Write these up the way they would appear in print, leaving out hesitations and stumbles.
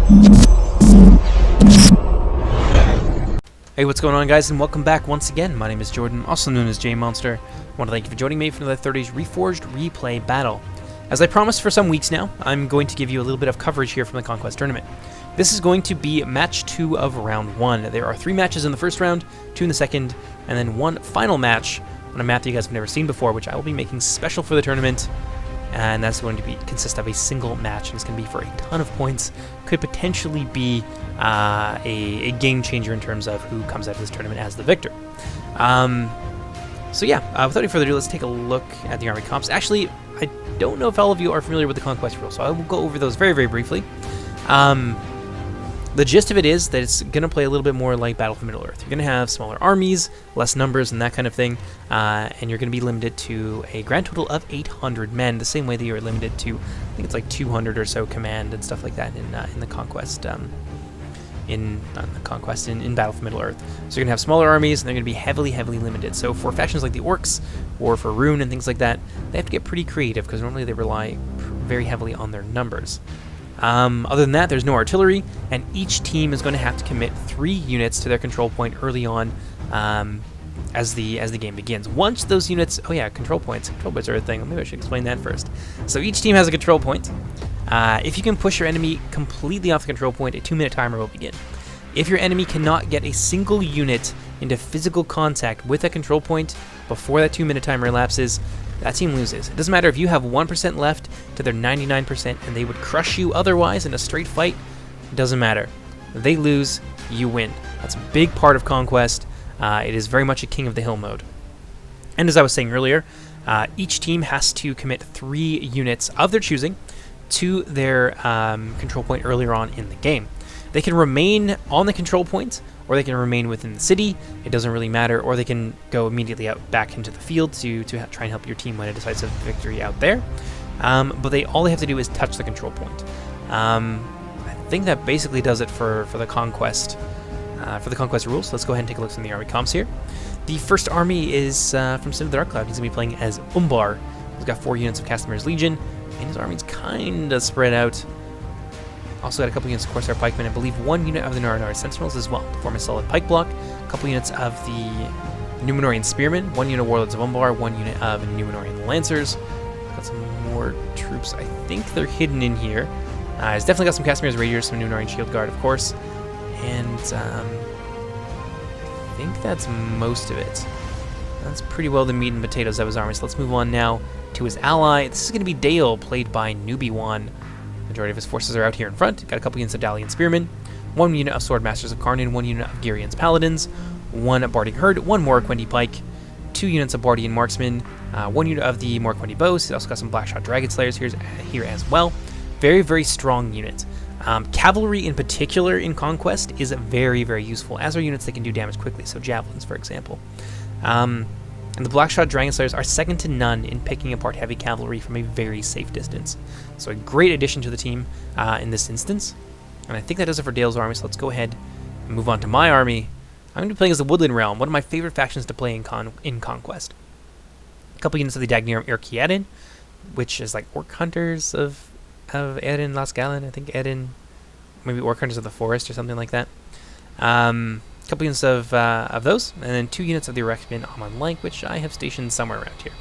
Hey, what's going on, guys, and welcome back once again. My name is Jordan, also known as J-Monster. I want to thank you for joining me for another 30's Reforged replay battle. As I promised for some weeks now, I'm going to give you a little bit of coverage here from the Conquest tournament. This is going to be match 2 of round 1. There are 3 matches in the first round, 2 in the second, and then 1 final match on a map that you guys have never seen before, which I will be making special for the tournament. And that's going to consist of a single match, and it's going to be for a ton of points. Could potentially be a game changer in terms of who comes out of this tournament as the victor. So yeah, without any further ado, let's take a look at the army comps. Actually, I don't know if all of you are familiar with the Conquest rules, so I will go over those very, very briefly. The gist of it is that it's going to play a little bit more like Battle for Middle-earth. You're going to have smaller armies, less numbers, and that kind of thing, and you're going to be limited to a grand total of 800 men, the same way that you're limited to, I think it's like 200 or so command and stuff like that in the Conquest, in Battle for Middle-earth. So you're going to have smaller armies, and they're going to be heavily, heavily limited. So for factions like the Orcs, or for Rune and things like that, they have to get pretty creative, because normally they rely very heavily on their numbers. Other than that, there's no artillery, and each team is going to have to commit 3 units to their control point early on as the game begins. Once those units... Oh yeah, control points. Control points are a thing. Maybe I should explain that first. So each team has a control point. If you can push your enemy completely off the control point, a 2-minute timer will begin. If your enemy cannot get a single unit into physical contact with a control point before that 2-minute timer elapses, that team loses. It doesn't matter if you have 1% left to their 99% and they would crush you otherwise in a straight fight. It doesn't matter. If they lose, you win. That's a big part of Conquest. It is very much a King of the Hill mode. And as I was saying earlier, each team has to commit 3 units of their choosing to their control point earlier on in the game. They can remain on the control point, or they can remain within the city. It doesn't really matter. Or they can go immediately out back into the field to try and help your team win a decisive victory out there. But all they have to do is touch the control point. I think that basically does it for the Conquest rules. Let's go ahead and take a look at some of the army comps here. The first army is from Sin of the Dark Cloud. He's going to be playing as Umbar. He's got 4 units of Castamir's Legion, and his army's kind of spread out. Also got a couple units of Corsair Pikemen, I believe 1 unit of the Naranara Sentinels as well, to form a solid pike block, a couple units of the Numenorian Spearmen, 1 unit of Warlords of Umbar, 1 unit of Numenorian Lancers. Got some more troops, I think they're hidden in here. He's definitely got some Castamir's Raiders, some Numenorian Shield Guard, of course, and I think that's most of it. That's pretty well the meat and potatoes of his army, so let's move on now to his ally. This is going to be Dale, played by Newbie1. Majority of his forces are out here in front. Got a couple units of Dalian Spearmen, 1 unit of Sword Masters of Karnan, 1 unit of Girian's Paladins, 1 Bardic Herd, 1 Morquendi Pike, 2 units of Bardian Marksmen, 1 unit of the Morquendi Bows. He's also got some Blackshot Dragon Slayers here as well. Very, very strong unit. Cavalry in particular in Conquest is very, very useful, as are units that can do damage quickly, so Javelins, for example. And the Blackshot Dragon Slayers are second to none in picking apart heavy cavalry from a very safe distance. So a great addition to the team in this instance. And I think that does it for Dale's army, so let's go ahead and move on to my army. I'm going to be playing as the Woodland Realm, one of my favorite factions to play in Conquest. A couple units of the Dagnir Erkiadin, which is like Orc Hunters of Erin Lasgalen, I think Erin, maybe Orc Hunters of the Forest or something like that. Couple units of those, and then 2 units of the Rexman Amon Lank, which I have stationed somewhere around here.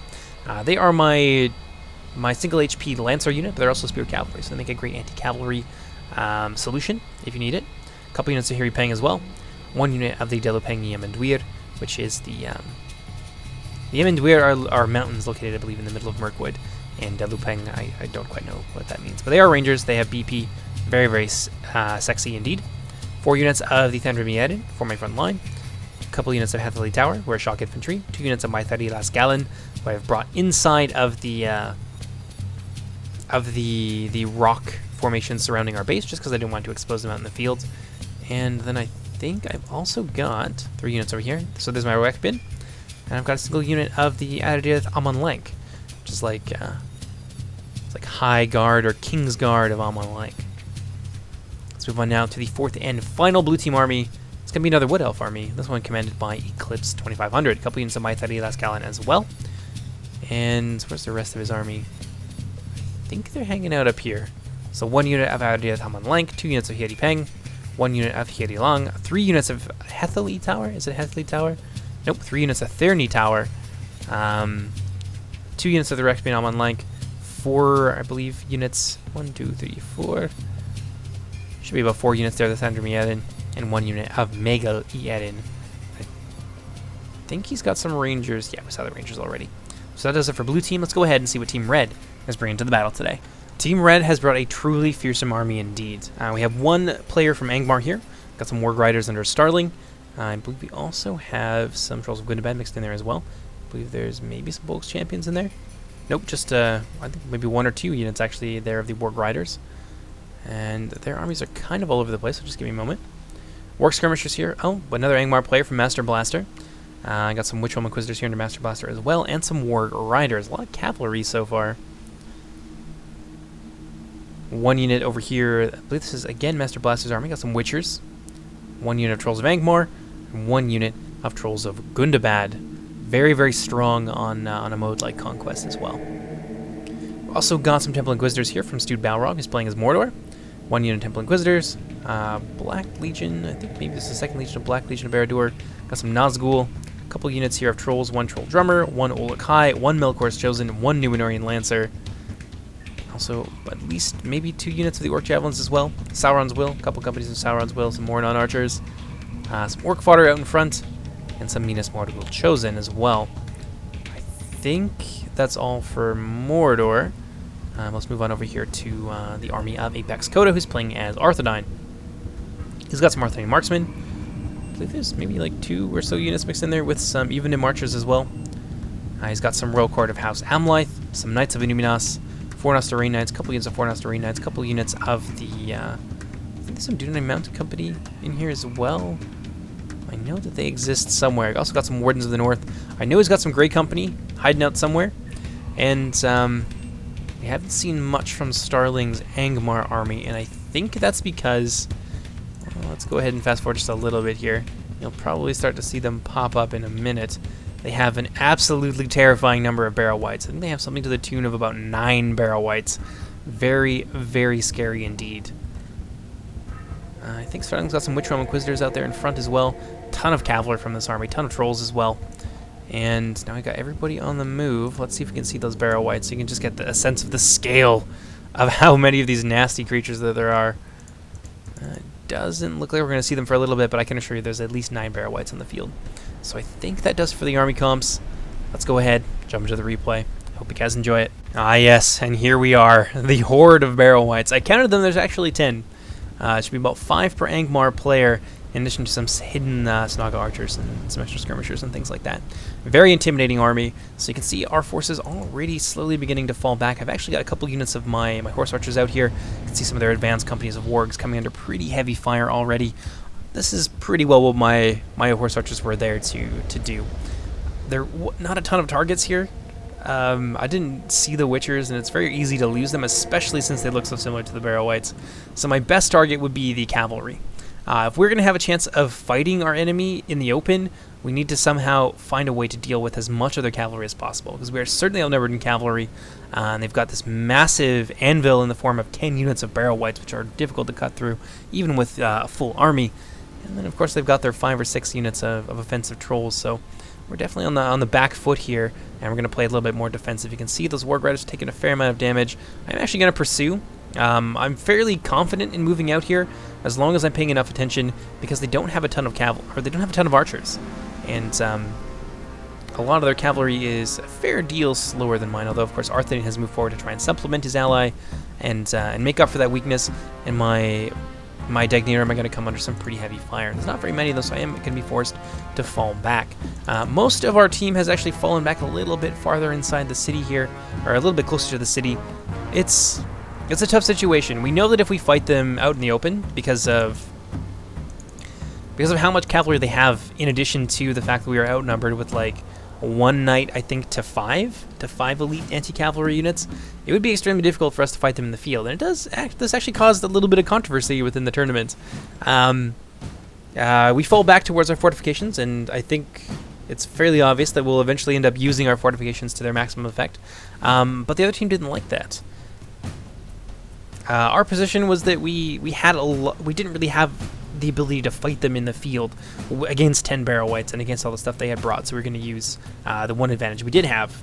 They are my single HP Lancer unit, but they're also Spear Cavalry, so they make a great anti-cavalry solution if you need it. A couple units of Hiri Peng as well. 1 unit of the Delupeng Yemenduir, which is the Yemenduir are mountains located, I believe, in the middle of Mirkwood, and Delupeng, I don't quite know what that means, but they are Rangers. They have BP, very, very sexy indeed. 4 units of the Thandrimiadin for my front line. A couple units of Hathley Tower, who are Shock Infantry. 2 units of Maithari Lasgalen, who I have brought inside of the rock formation surrounding our base, just because I didn't want to expose them out in the field. And then I think I've also got 3 units over here. So there's my Roek bin, and I've got a single unit of the Adirath Amon Lank, which is like it's like High Guard or King's Guard of Amon Lank. Let's move on now to the 4th and final blue team army. It's going to be another Wood Elf army, this one commanded by Eclipse 2500. A couple units of Maithari Lasgalen as well. And where's the rest of his army? I think they're hanging out up here. So 1 unit of Adia Taman Lank, 2 units of Hieri Peng, 1 unit of Hieri Lang, 3 units of Hethely Tower. Is it Hethely Tower? Nope, 3 units of Therny Tower, 2 units of the Rex Aman Lank, 4, I believe, units. 1, 2, 3, 4. Should be about 4 units there, the Thunder Miedin, and 1 unit of Megal Iedin. I think he's got some Rangers. Yeah, we saw the Rangers already. So that does it for blue team. Let's go ahead and see what Team Red is bringing to the battle today. Team Red has brought a truly fearsome army indeed. We have 1 player from Angmar here. Got some Warg Riders under Starling. I believe we also have some Trolls of Gundabad mixed in there as well. I believe there's maybe some Bolgs Champions in there. Nope, just I think maybe 1 or 2 units actually there of the Warg Riders. And their armies are kind of all over the place, so just give me a moment. Warg Skirmishers here. Oh, another Angmar player from Master Blaster. I got some Witchhelm Inquisitors here under Master Blaster as well, and some Warg Riders. A lot of cavalry so far. 1 unit over here. I believe this is, again, Master Blaster's army. Got some Witchers. 1 unit of Trolls of Angmar. And 1 unit of Trolls of Gundabad. Very, very strong on a mode like Conquest as well. Also got some Temple Inquisitors here from Stewed Balrog, who's playing as Mordor. 1 unit of Temple Inquisitors. Black Legion. I think maybe this is the 2nd Legion of Black Legion of Barad-dûr. Got some Nazgul. A couple units here of Trolls. 1 Troll Drummer. 1 Olokai. 1 Melkor's Chosen. 1 Numenorian Lancer. Also, at least maybe 2 units of the Orc Javelins as well. Sauron's Will. A couple companies of Sauron's Will. Some Mornon Archers. Some Orc Fodder out in front. And some Minas Morgul Chosen as well. I think that's all for Mordor. Let's move on over here to the army of Apex Coda, who's playing as Arthedain. He's got some Arthedain Marksmen. I believe there's maybe like 2 or so units mixed in there with some Evendim Archers as well. He's got some Royal Court of House Amlyth, some Knights of Inuminas, 4 Nostarene Knights, a couple units of 4 Nostarene Knights, a couple units of the, I think there's some Dunedain Mounted Company in here as well. I know that they exist somewhere. I also got some Wardens of the North. I know he's got some Grey Company hiding out somewhere. And we haven't seen much from Starling's Angmar army, and I think that's because, well, let's go ahead and fast forward just a little bit here. You'll probably start to see them pop up in a minute. They have an absolutely terrifying number of Barrow Wights. I think they have something to the tune of about 9 Barrow Wights. Very, very scary indeed. I think Starling's got some Witch Realm Inquisitors out there in front as well. Ton of cavalry from this army, ton of trolls as well. And now we got everybody on the move. Let's see if we can see those Barrow Wights so you can just get a sense of the scale of how many of these nasty creatures that there are. It doesn't look like we're going to see them for a little bit, but I can assure you there's at least 9 Barrow Wights on the field. So I think that does for the army comps. Let's go ahead, jump into the replay. Hope you guys enjoy it. Ah yes, and here we are, the horde of Barrow Wights. I counted them, there's actually 10. It should be about 5 per Angmar player, in addition to some hidden Snaga Archers and some extra skirmishers and things like that. Very intimidating army. So you can see our forces already slowly beginning to fall back. I've actually got a couple units of my Horse Archers out here. You can see some of their advanced companies of Wargs coming under pretty heavy fire already. This is pretty well what my Horse Archers were there to do. There are not a ton of targets here. I didn't see the Witchers, and it's very easy to lose them, especially since they look so similar to the Barrow Wights. So my best target would be the cavalry. If we're going to have a chance of fighting our enemy in the open, we need to somehow find a way to deal with as much of their cavalry as possible, because we are certainly outnumbered in cavalry, and they've got this massive anvil in the form of 10 units of Barrow Wights, which are difficult to cut through, even with a full army. And then, of course, they've got their 5 or 6 units of offensive trolls, so we're definitely on the back foot here, and we're going to play a little bit more defensive. You can see those Warg Riders taking a fair amount of damage. I'm actually going to pursue. I'm fairly confident in moving out here, as long as I'm paying enough attention, because they don't have a ton of cavalry, or they don't have a ton of archers, and a lot of their cavalry is a fair deal slower than mine. Although, of course, Arthedain has moved forward to try and supplement his ally, and make up for that weakness. And my Dagneer am going to come under some pretty heavy fire. There's not very many of those, so I am going to be forced to fall back. Most of our team has actually fallen back a little bit farther inside the city here, or a little bit closer to the city. It's a tough situation. We know that if we fight them out in the open, because of how much cavalry they have, in addition to the fact that we are outnumbered with like 1 knight, I think, to 5 elite anti-cavalry units, it would be extremely difficult for us to fight them in the field. And this actually caused a little bit of controversy within the tournament. We fall back towards our fortifications, and I think it's fairly obvious that we'll eventually end up using our fortifications to their maximum effect. But the other team didn't like that. Our position was that we didn't really have the ability to fight them in the field against 10 barrel whites and against all the stuff they had brought. So we are going to use the one advantage we did have,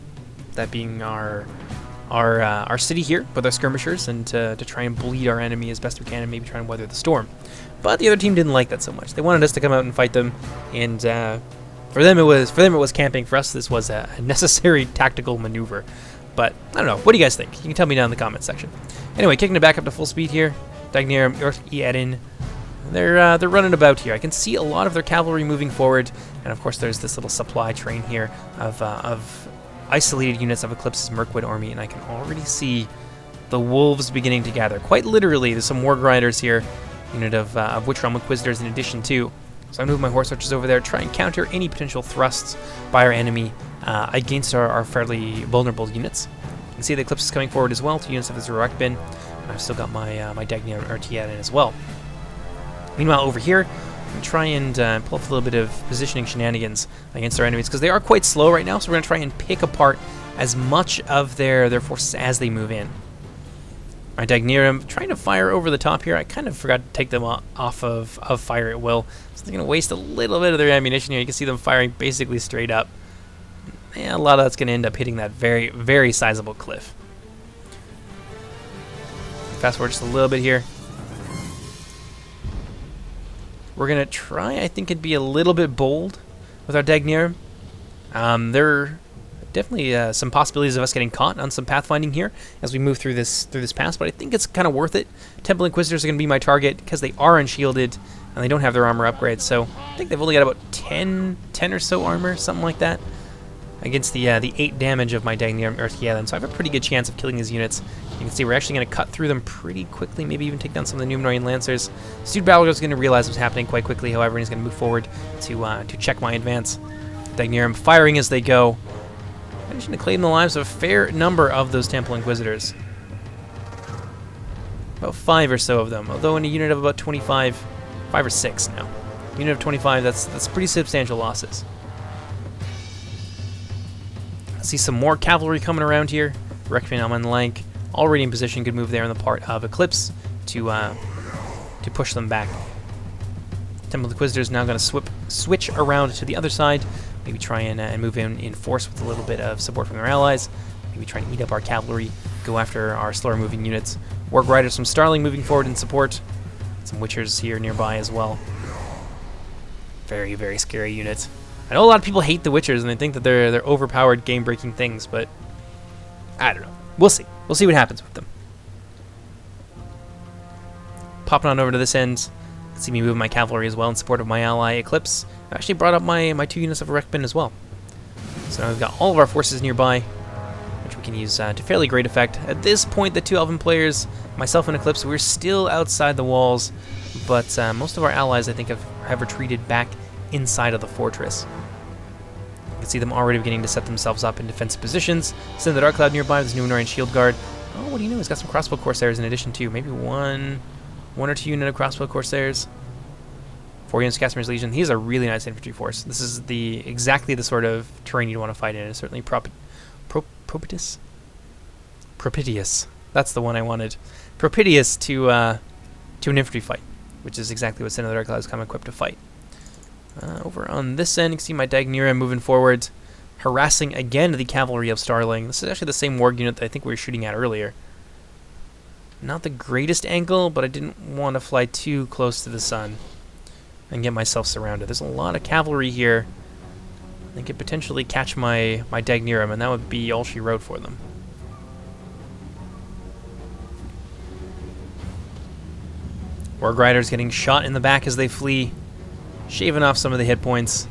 that being our city here with our skirmishers, and to try and bleed our enemy as best we can and maybe try and weather the storm. But the other team didn't like that so much. They wanted us to come out and fight them, and for them it was camping. For us, this was a necessary tactical maneuver. But I don't know. What do you guys think? You can tell me down in the comments section. Anyway, kicking it back up to full speed here. Dagnirum, Edin. They're running about here. I can see a lot of their cavalry moving forward, and of course there's this little supply train here of isolated units of Eclipse's Mirkwood army, and I can already see the wolves beginning to gather. Quite literally, there's some war grinders here, unit of Witch Realm Inquisitors in addition to. So I move my horse archers over there, try and counter any potential thrusts by our enemy against our fairly vulnerable units. You can see the Eclipse is coming forward as well, 2 units of his Rurak bin, and I've still got my Dagny Artiad in as well. Meanwhile, over here, I'm going to try and pull off a little bit of positioning shenanigans against our enemies, because they are quite slow right now, so we're going to try and pick apart as much of their forces as they move in. My Dagnirum trying to fire over the top here. I kind of forgot to take them off of fire at will, so they're going to waste a little bit of their ammunition here. You can see them firing basically straight up. Yeah, a lot of that's going to end up hitting that very, very sizable cliff. Fast forward just a little bit here. We're going to try, I think it'd be a little bit bold with our Dagnirum. There are definitely some possibilities of us getting caught on some pathfinding here as we move through this pass, but I think it's kind of worth it. Temple Inquisitors are going to be my target because they are unshielded and they don't have their armor upgrades, so I think they've only got about 10 or so armor, something like that, against the 8 damage of my Dagnirum Earthkialan, so I have a pretty good chance of killing these units. You can see we're actually going to cut through them pretty quickly, maybe even take down some of the Numenorean Lancers. Stewed Battler is going to realize what's happening quite quickly, however, and he's going to move forward to check my advance. Dagnirum firing as they go, managing to claim the lives of a fair number of those Temple Inquisitors. About 5 or so of them, although in a unit of about 25, 5 or 6 now. Unit of 25, that's pretty substantial losses. I see some more cavalry coming around here. Reckon I'm on Lank, already in position. Good move there on the part of Eclipse to push them back. Temple Inquisitors now going to switch around to the other side. Maybe try and move in force with a little bit of support from their allies. Maybe try and eat up our cavalry, go after our slower moving units. Warg Riders from Starling moving forward in support. Some Witchers here nearby as well. Very, very scary unit. I know a lot of people hate the Witchers and they think that they're overpowered game-breaking things, but I don't know. We'll see. We'll see what happens with them. Popping on over to this end. See me move my cavalry as well in support of my ally Eclipse. I actually brought up my 2 units of Rekbin as well. So now we've got all of our forces nearby, which we can use to fairly great effect. At this point, the 2 Elven players, myself and Eclipse, we're still outside the walls, but most of our allies, I think, have retreated back inside of the fortress. You can see them already beginning to set themselves up in defensive positions. Send the Dark Cloud nearby with his Numenorean Shield Guard. Oh, what do you know? He's got some Crossbow Corsairs in addition to maybe one or 2 unit of Crossbow Corsairs. 4 units of Casimir's Legion. He has a really nice infantry force. This is exactly the sort of terrain you'd want to fight in. It's certainly propitious. That's the one I wanted. Propitious to an infantry fight, which is exactly what Sin of the Dark Cloud has come equipped to fight. Over on this end, you can see my Dagnirum moving forward, harassing again the cavalry of Starling. This is actually the same warg unit that I think we were shooting at earlier. Not the greatest angle, but I didn't want to fly too close to the sun and get myself surrounded. There's a lot of cavalry here. They could potentially catch my Dagnirum, and that would be all she wrote for them. Warg Riders getting shot in the back as they flee, shaving off some of the hit points.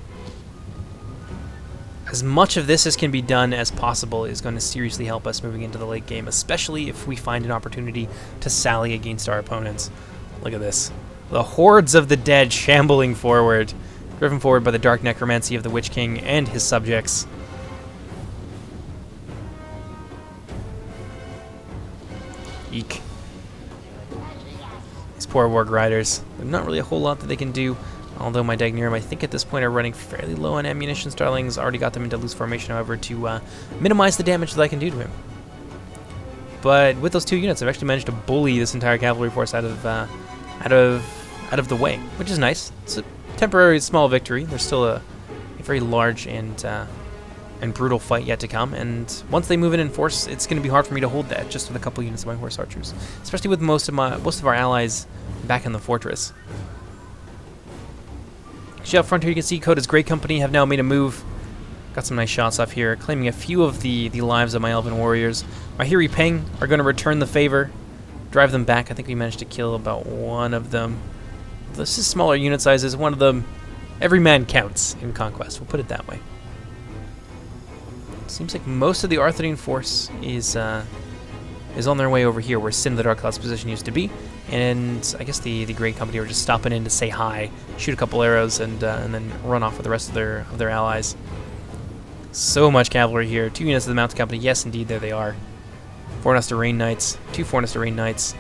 As much of this as can be done as possible is going to seriously help us moving into the late game, especially if we find an opportunity to sally against our opponents. Look at this. The hordes of the dead shambling forward, driven forward by the dark necromancy of the Witch King and his subjects. Eek. These poor Warg Riders. There's not really a whole lot that they can do. Although my Dagnirum, I think at this point, are running fairly low on ammunition. Starling's already got them into loose formation, however, to minimize the damage that I can do to him. but with those 2 units, I've actually managed to bully this entire cavalry force out of the way, which is nice. It's a temporary small victory. There's still a very large and brutal fight yet to come, and once they move in force, it's going to be hard for me to hold that just with a couple units of my horse archers, especially with most of our allies back in the fortress. So up front here, you can see Coda's Great Company have now made a move. Got some nice shots off here, claiming a few of the lives of my elven warriors. My Hiri Peng are going to return the favor, drive them back. I think we managed to kill about one of them. This is smaller unit sizes. One of them, every man counts in Conquest. We'll put it that way. Seems like most of the Arthurine force is on their way over here, where Sin the Dark Cloud's position used to be. And I guess the Great Company were just stopping in to say hi, shoot a couple arrows, and then run off with the rest of their allies. So much cavalry here. 2 units of the Mounted Company. Yes, indeed, there they are. 4 Rain Knights. 2 Rain Knights.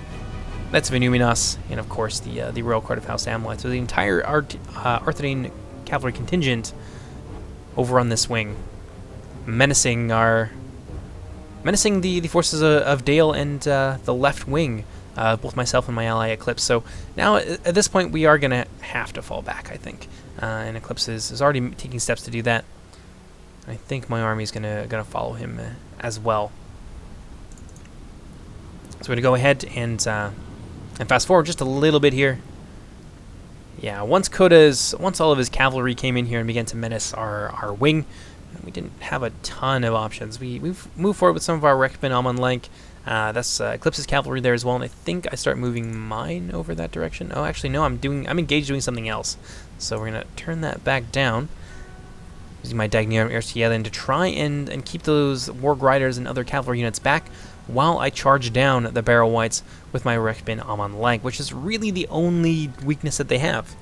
Knights of Illuminos, and of course the Royal Court of House Amleth. So the entire Arthurine cavalry contingent over on this wing, menacing the forces of Dale and the left wing, both myself and my ally Eclipse. So now at this point we are gonna have to fall back, I think, and Eclipse is already taking steps to do that. I think my army is gonna follow him as well. So we're gonna go ahead and fast forward just a little bit here. Yeah, once all of his cavalry came in here and began to menace our wing, we didn't have a ton of options. We've moved forward with some of our Rekben Amon Lank. That's Eclipse's cavalry there as well, and I think I start moving mine over that direction. Oh, actually no, I'm engaged doing something else. So we're gonna turn that back down, using my Dagnium Erstielen to try and keep those Warg Riders and other cavalry units back, while I charge down the Barrow Whites with my Rekben Amon Lank, which is really the only weakness that they have.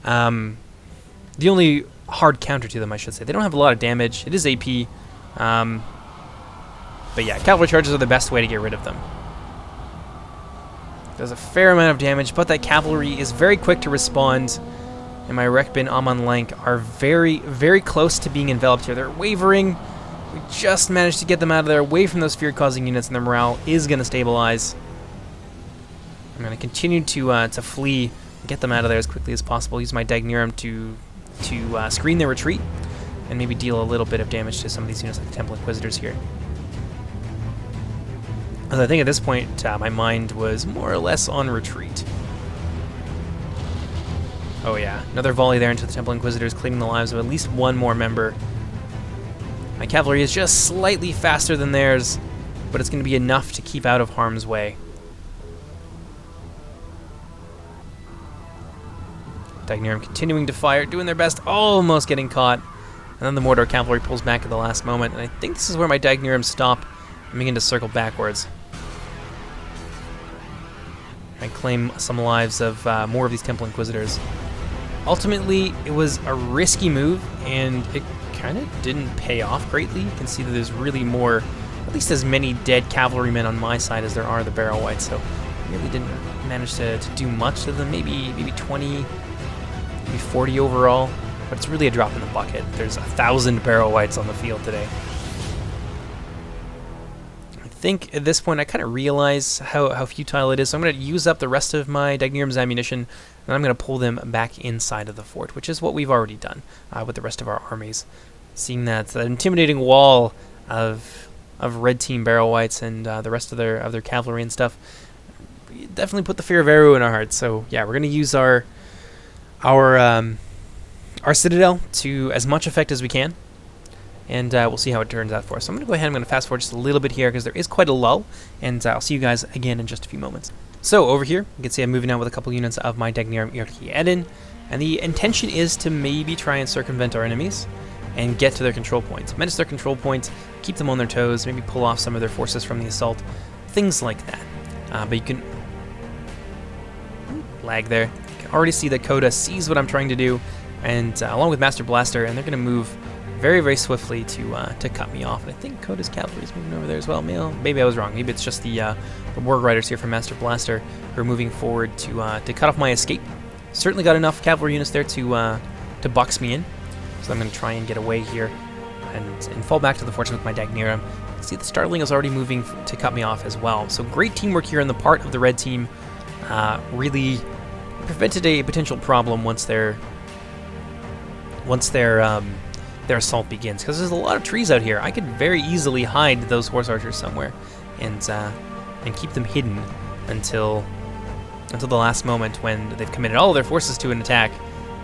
The only hard counter to them, I should say. They don't have a lot of damage. It is AP. But yeah, cavalry charges are the best way to get rid of them. Does a fair amount of damage, but that cavalry is very quick to respond, and my Rekben Amon Lank are very, very close to being enveloped here. They're wavering. We just managed to get them out of there, away from those fear-causing units, and their morale is going to stabilize. I'm going to continue to flee, and get them out of there as quickly as possible. Use my Dagnirum to screen their retreat, and maybe deal a little bit of damage to some of these units like the Temple Inquisitors here. As I think at this point, my mind was more or less on retreat. Oh yeah, another volley there into the Temple Inquisitors, claiming the lives of at least one more member. My cavalry is just slightly faster than theirs, but it's going to be enough to keep out of harm's way. Dagnirum continuing to fire, doing their best, almost getting caught. And then the Mordor cavalry pulls back at the last moment, and I think this is where my Dagnirums stop and begin to circle backwards. I claim some lives of more of these Temple Inquisitors. Ultimately, it was a risky move, and it kind of didn't pay off greatly. You can see that there's really more, at least as many dead cavalrymen on my side as there are the Barrow Whites, so I really didn't manage to do much to them. Maybe 20, maybe 40 overall, but it's really a drop in the bucket. There's 1,000 Barrow Whites on the field today. I think at this point I kind of realize how futile it is, so I'm going to use up the rest of my Dagnirum's ammunition, and I'm going to pull them back inside of the fort, which is what we've already done with the rest of our armies. Seeing that intimidating wall of red team Barrow Whites and the rest of their cavalry and stuff definitely put the fear of Eru in our hearts. So yeah, we're going to use our citadel to as much effect as we can, and we'll see how it turns out for us. So I'm going to go ahead, I'm going to fast forward just a little bit here because there is quite a lull, and I'll see you guys again in just a few moments. So over here, you can see I'm moving out with a couple units of my Dagnirum Irki Eden, and the intention is to maybe try and circumvent our enemies and get to their control points. Menace their control points, keep them on their toes, maybe pull off some of their forces from the assault, things like that. But you can lag there. You can already see that Coda sees what I'm trying to do, and along with Master Blaster, and they're going to move very, very swiftly to cut me off. And I think Coda's cavalry is moving over there as well. Maybe I was wrong. Maybe it's just the Warg Riders here from Master Blaster who are moving forward to cut off my escape. Certainly got enough cavalry units there to box me in. So I'm going to try and get away here and fall back to the fortress with my Dagnirum. See see the Starling is already moving to cut me off as well. So great teamwork here on the part of the red team. Really prevented a potential problem once their assault begins, because there's a lot of trees out here. I could very easily hide those horse archers somewhere and keep them hidden until the last moment when they've committed all of their forces to an attack,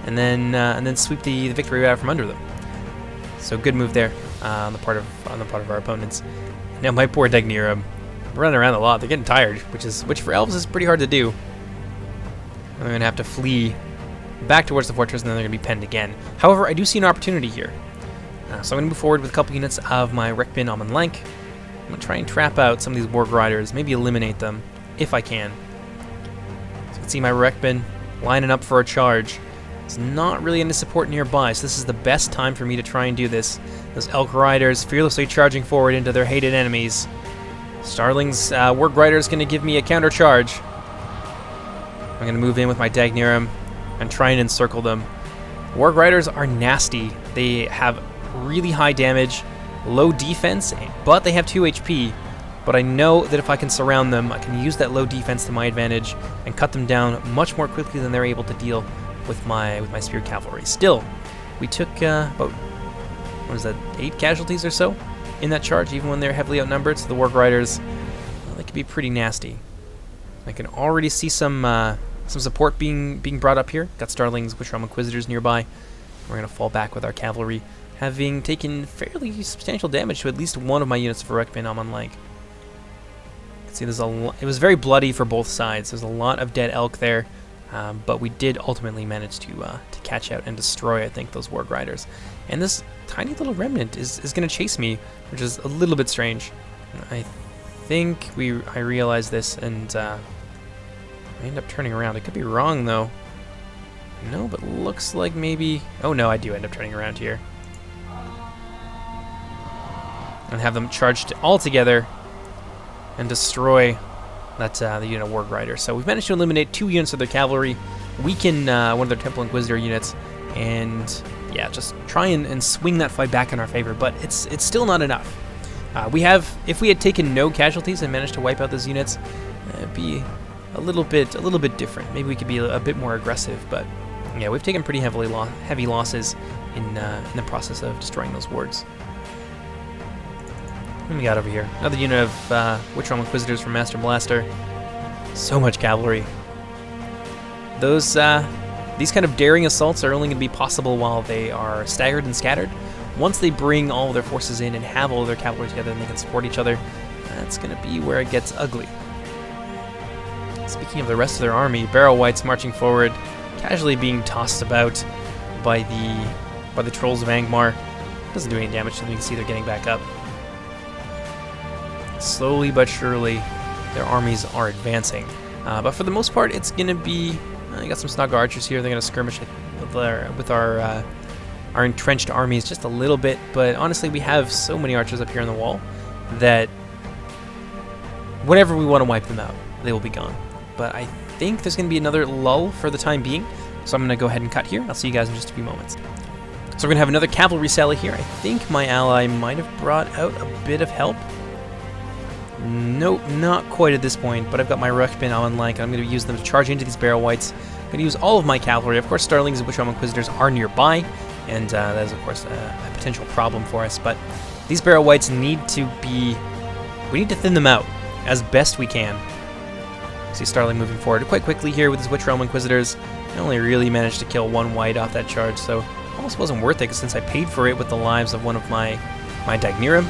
and then sweep the victory out from under them. So good move there on the part of our opponents. Now my poor Degnirum running around a lot. They're getting tired, which for elves is pretty hard to do. I'm gonna have to flee back towards the fortress, and then they're gonna be penned again. However, I do see an opportunity here. So I'm gonna move forward with a couple units of my Rekbin Almond Lank. I'm gonna try and trap out some of these Warg Riders, maybe eliminate them if I can. So you can see my Rekbin lining up for a charge. There's not really any support nearby, so this is the best time for me to try and do this. Those Elk Riders fearlessly charging forward into their hated enemies. Starling's Warg Rider is going to give me a counter charge. I'm going to move in with my Dagnirum and try and encircle them. Warg Riders are nasty. They have really high damage, low defense, but they have 2 HP. But I know that if I can surround them, I can use that low defense to my advantage and cut them down much more quickly than they're able to deal with my Spear Cavalry. Still, we took about, 8 casualties or so in that charge, even when they're heavily outnumbered. So the Warg Riders, well, they could be pretty nasty. I can already see some support being brought up here. Got Starling's Witchrealm Inquisitors nearby. We're going to fall back with our cavalry, having taken fairly substantial damage to at least one of my units for Rekbin Almond Lank. You can see it was very bloody for both sides. There's a lot of dead elk there, but we did ultimately manage to catch out and destroy, I think, those Warg Riders. And this tiny little remnant is going to chase me, which is a little bit strange. I think I realized this, and I end up turning around. I could be wrong, though. No, but looks like maybe... Oh, no, I do end up turning around here. And have them charged all together and destroy the unit of Warg Rider. So we've managed to eliminate 2 units of their cavalry, weaken one of their Temple Inquisitor units, and yeah, just try and swing that fight back in our favor. But it's still not enough. If we had taken no casualties and managed to wipe out those units, it'd be a little bit different. Maybe we could be a bit more aggressive. But yeah, we've taken pretty heavy losses in the process of destroying those wards. What do we got over here? Another unit of Witchrealm Inquisitors from Master Blaster. So much cavalry. These kind of daring assaults are only going to be possible while they are staggered and scattered. Once they bring all of their forces in and have all of their cavalry together and they can support each other, that's going to be where it gets ugly. Speaking of the rest of their army, Barrow Whites marching forward, casually being tossed about by the Trolls of Angmar. Doesn't do any damage to them. You can see they're getting back up. Slowly but surely, their armies are advancing. But for the most part, it's going to be... you got some Snug Archers here. They're going to skirmish with our entrenched armies just a little bit. But honestly, we have so many archers up here on the wall that whenever we want to wipe them out, they will be gone. But I think there's going to be another lull for the time being. So I'm going to go ahead and cut here. I'll see you guys in just a few moments. So we're going to have another cavalry sally here. I think my ally might have brought out a bit of help. Nope, not quite at this point, but I've got my Rekbin Almond Lank, and I'm going to use them to charge into these Barrow Whites. I'm going to use all of my cavalry. Of course, Starlings and Witchrealm Inquisitors are nearby, and that is, of course, a potential problem for us. But these Barrow Whites need to be... We need to thin them out as best we can. See Starling moving forward quite quickly here with his Witchrealm Inquisitors. I only really managed to kill 1 white off that charge, so almost wasn't worth it since I paid for it with the lives of one of my Dagnirum.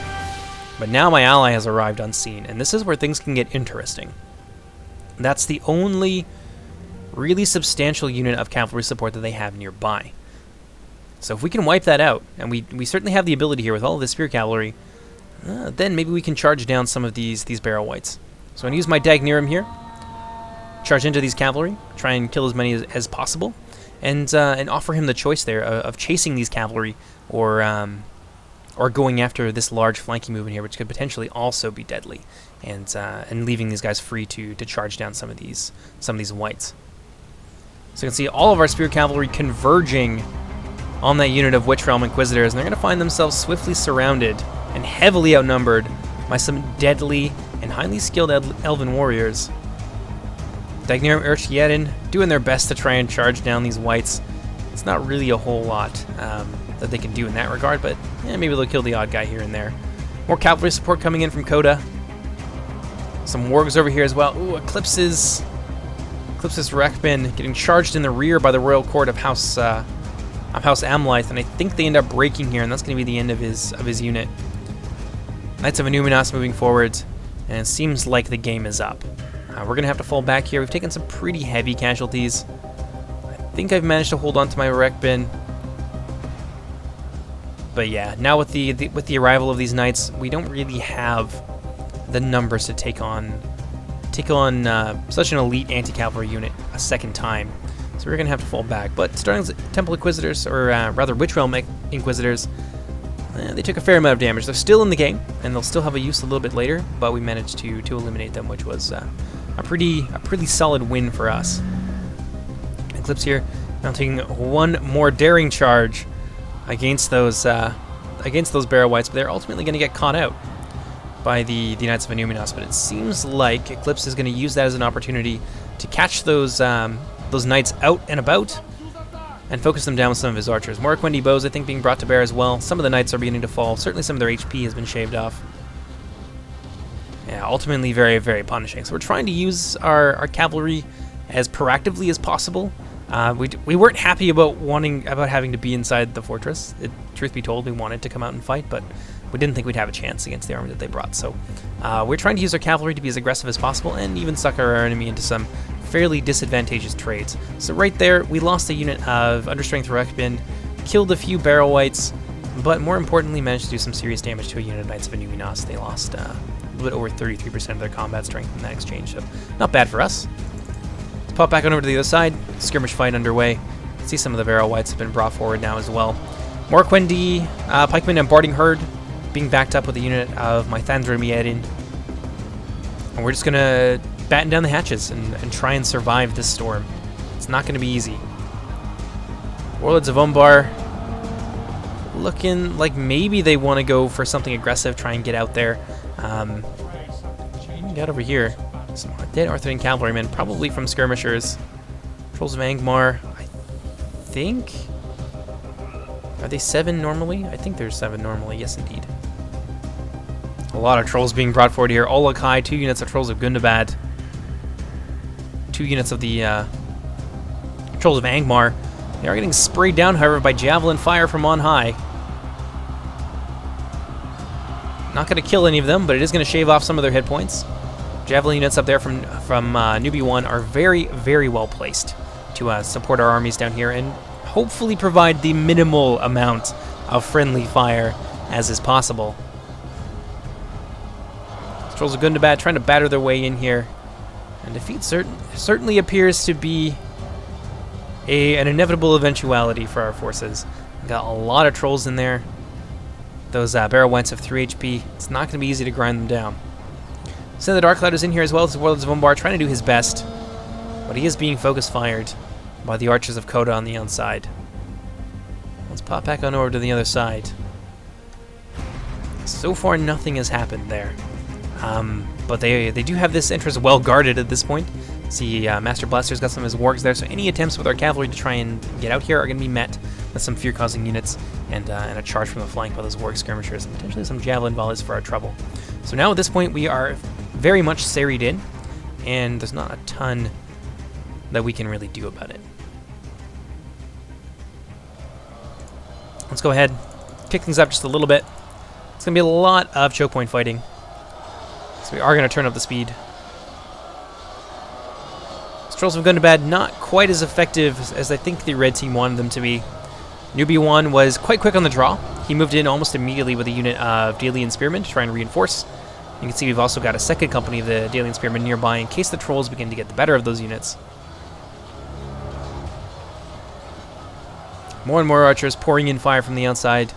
But now my ally has arrived unseen, and this is where things can get interesting. That's the only really substantial unit of cavalry support that they have nearby. So if we can wipe that out, and we certainly have the ability here with all of this Spear Cavalry, then maybe we can charge down some of these Barrow Whites. So I'm going to use my Dagnirum here, charge into these cavalry, try and kill as many as possible, and offer him the choice there of chasing these cavalry or going after this large flanking movement here, which could potentially also be deadly, and leaving these guys free to charge down some of these whites. So you can see all of our Spear Cavalry converging on that unit of Witchrealm Inquisitors, and they're going to find themselves swiftly surrounded and heavily outnumbered by some deadly and highly skilled elven warriors. Dagner Urchiedin doing their best to try and charge down these whites. It's not really a whole lot that they can do in that regard, but maybe they'll kill the odd guy here and there. More cavalry support coming in from Coda. Some wargs over here as well. Ooh, Eclipse's Rekbin getting charged in the rear by the Royal Court of House Amlyth, and I think they end up breaking here, and that's going to be the end of his unit. Knights of Illuminas moving forward, and it seems like the game is up. We're going to have to fall back here. We've taken some pretty heavy casualties. I think I've managed to hold on to my Rekbin. But yeah, now with the arrival of these knights, we don't really have the numbers to take on such an elite anti-cavalry unit a second time. So we're going to have to fall back. But starting Temple Inquisitors, or rather Witchrealm Inquisitors, they took a fair amount of damage. They're still in the game, and they'll still have a use a little bit later, but we managed to eliminate them, which was a pretty solid win for us. Eclipse here mounting one more daring charge against those Barrow Whites, but they're ultimately going to get caught out by the Knights of Illuminas. But it seems like Eclipse is going to use that as an opportunity to catch those knights out and about and focus them down with some of his archers. More Quendi bows, I think, being brought to bear as well. Some of the knights are beginning to fall. Certainly some of their HP has been shaved off. Yeah, ultimately very, very punishing. So we're trying to use our cavalry as proactively as possible. We weren't happy about having to be inside the fortress. Truth be told, we wanted to come out and fight, but we didn't think we'd have a chance against the army that they brought. So we're trying to use our cavalry to be as aggressive as possible and even suck our enemy into some fairly disadvantageous trades. So right there, we lost a unit of Understrength Rekbin, killed a few Barrow Whites, but more importantly managed to do some serious damage to a unit of Knights of Illuminas. They lost a little bit over 33% of their combat strength in that exchange, so not bad for us. Let's pop back on over to the other side. Skirmish fight underway. See some of the Barrow Whites have been brought forward now as well. More Quendi, Pikemen and Barding Herd being backed up with a unit of Mythandra Miedin. And we're just going to batten down the hatches and try and survive this storm. It's not going to be easy. Warlords of Umbar looking like maybe they want to go for something aggressive, try and get out there. Got over here some dead Arthurian cavalrymen, probably from skirmishers. Trolls of Angmar, I think. Are they 7 normally? I think there's 7 normally, yes indeed. A lot of trolls being brought forward here. Olokai, 2 units of Trolls of Gundabad. 2 units of the Trolls of Angmar. They are getting sprayed down, however, by javelin fire from on high. Not going to kill any of them, but it is going to shave off some of their hit points. Javelin units up there from Newbie 1 are very, very well placed to support our armies down here and hopefully provide the minimal amount of friendly fire as is possible. Trolls of Gundabad trying to batter their way in here. And defeat certainly appears to be an inevitable eventuality for our forces. We've got a lot of trolls in there. Those Barrow Whites have 3 HP. It's not going to be easy to grind them down. So the Dark Cloud is in here as well as the Warlords of Umbar, trying to do his best. But he is being focus fired by the Archers of Coda on the outside. Let's pop back on over to the other side. So far, nothing has happened there. But they do have this entrance well guarded at this point. See, Master Blaster's got some of his wargs there, so any attempts with our cavalry to try and get out here are going to be met with some fear-causing units and a charge from the flank by those warg skirmishers, and potentially some javelin volleys for our trouble. So now at this point we are very much serried in, and there's not a ton that we can really do about it. Let's go ahead, pick things up just a little bit. It's going to be a lot of choke point fighting, so we are going to turn up the speed. Trolls of Gundabad not quite as effective as I think the red team wanted them to be. Newbie 1 was quite quick on the draw. He moved in almost immediately with a unit of Dalian Spearmen to try and reinforce. You can see we've also got a second company of the Dalian Spearmen nearby in case the trolls begin to get the better of those units. More and more archers pouring in fire from the outside.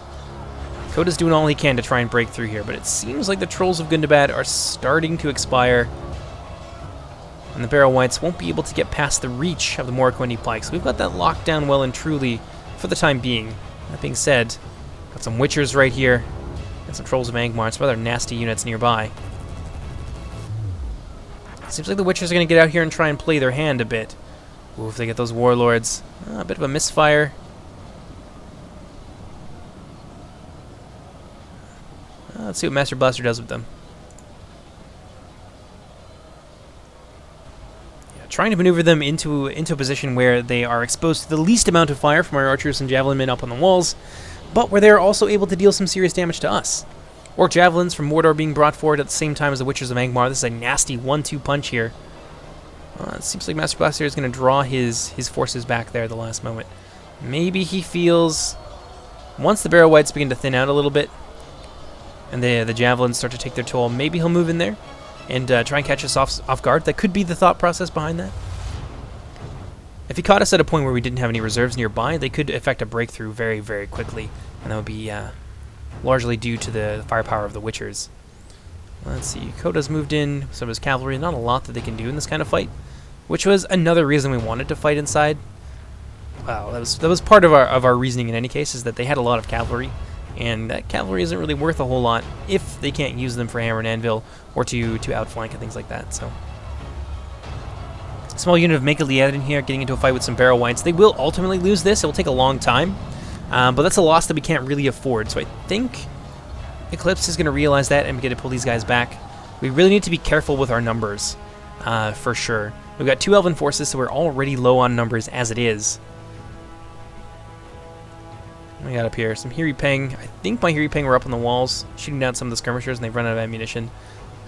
Coda's doing all he can to try and break through here, but it seems like the Trolls of Gundabad are starting to expire. And the Barrow Whites won't be able to get past the reach of the Morroquendi Pikes. We've got that locked down well and truly for the time being. That being said, got some Witchers right here. Got some Trolls of Angmar, some other nasty units nearby. Seems like the Witchers are going to get out here and try and play their hand a bit. Ooh, if they get those Warlords. A bit of a misfire. Let's see what Master Blaster does with them. Yeah, trying to maneuver them into a position where they are exposed to the least amount of fire from our archers and javelin men up on the walls, but where they're also able to deal some serious damage to us. Orc javelins from Mordor being brought forward at the same time as the Witchers of Angmar. This is a nasty 1-2 punch here. It seems like Master Blaster is going to draw his forces back there at the last moment. Maybe he feels... Once the Barrow Wights begin to thin out a little bit, and the javelins start to take their toll, maybe he'll move in there and try and catch us off guard. That could be the thought process behind that. If he caught us at a point where we didn't have any reserves nearby, they could effect a breakthrough very, very quickly, and that would be largely due to the firepower of the Witchers. Let's see, Koda's moved in some of his cavalry. Not a lot that they can do in this kind of fight, which was another reason we wanted to fight inside. Wow, that was part of our reasoning in any case, is that they had a lot of cavalry, and that cavalry isn't really worth a whole lot if they can't use them for hammer and anvil or to outflank and things like that. So, small unit of Make-A-Liad in here getting into a fight with some Barrow Wights. They will ultimately lose this. It will take a long time, but that's a loss that we can't really afford. So I think Eclipse is going to realize that and begin to pull these guys back. We really need to be careful with our numbers, for sure. We've got 2 Elven forces, so we're already low on numbers as it is. What we got up here? Some Hiri Peng. I think my Hiri Peng were up on the walls, shooting down some of the skirmishers, and they've run out of ammunition.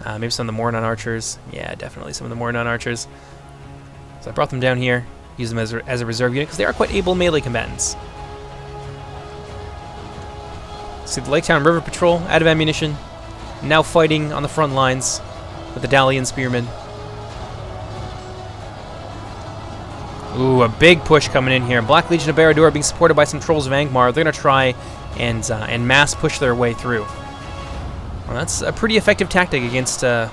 Maybe some of the Moradin archers. Yeah, definitely some of the Moradin archers. So I brought them down here, use them as a reserve unit, because they are quite able melee combatants. See the Lake Town River Patrol, out of ammunition, now fighting on the front lines with the Dalian Spearmen. Ooh, a big push coming in here. Black Legion of Barad-dûr being supported by some Trolls of Angmar. They're going to try and mass push their way through. Well, that's a pretty effective tactic against the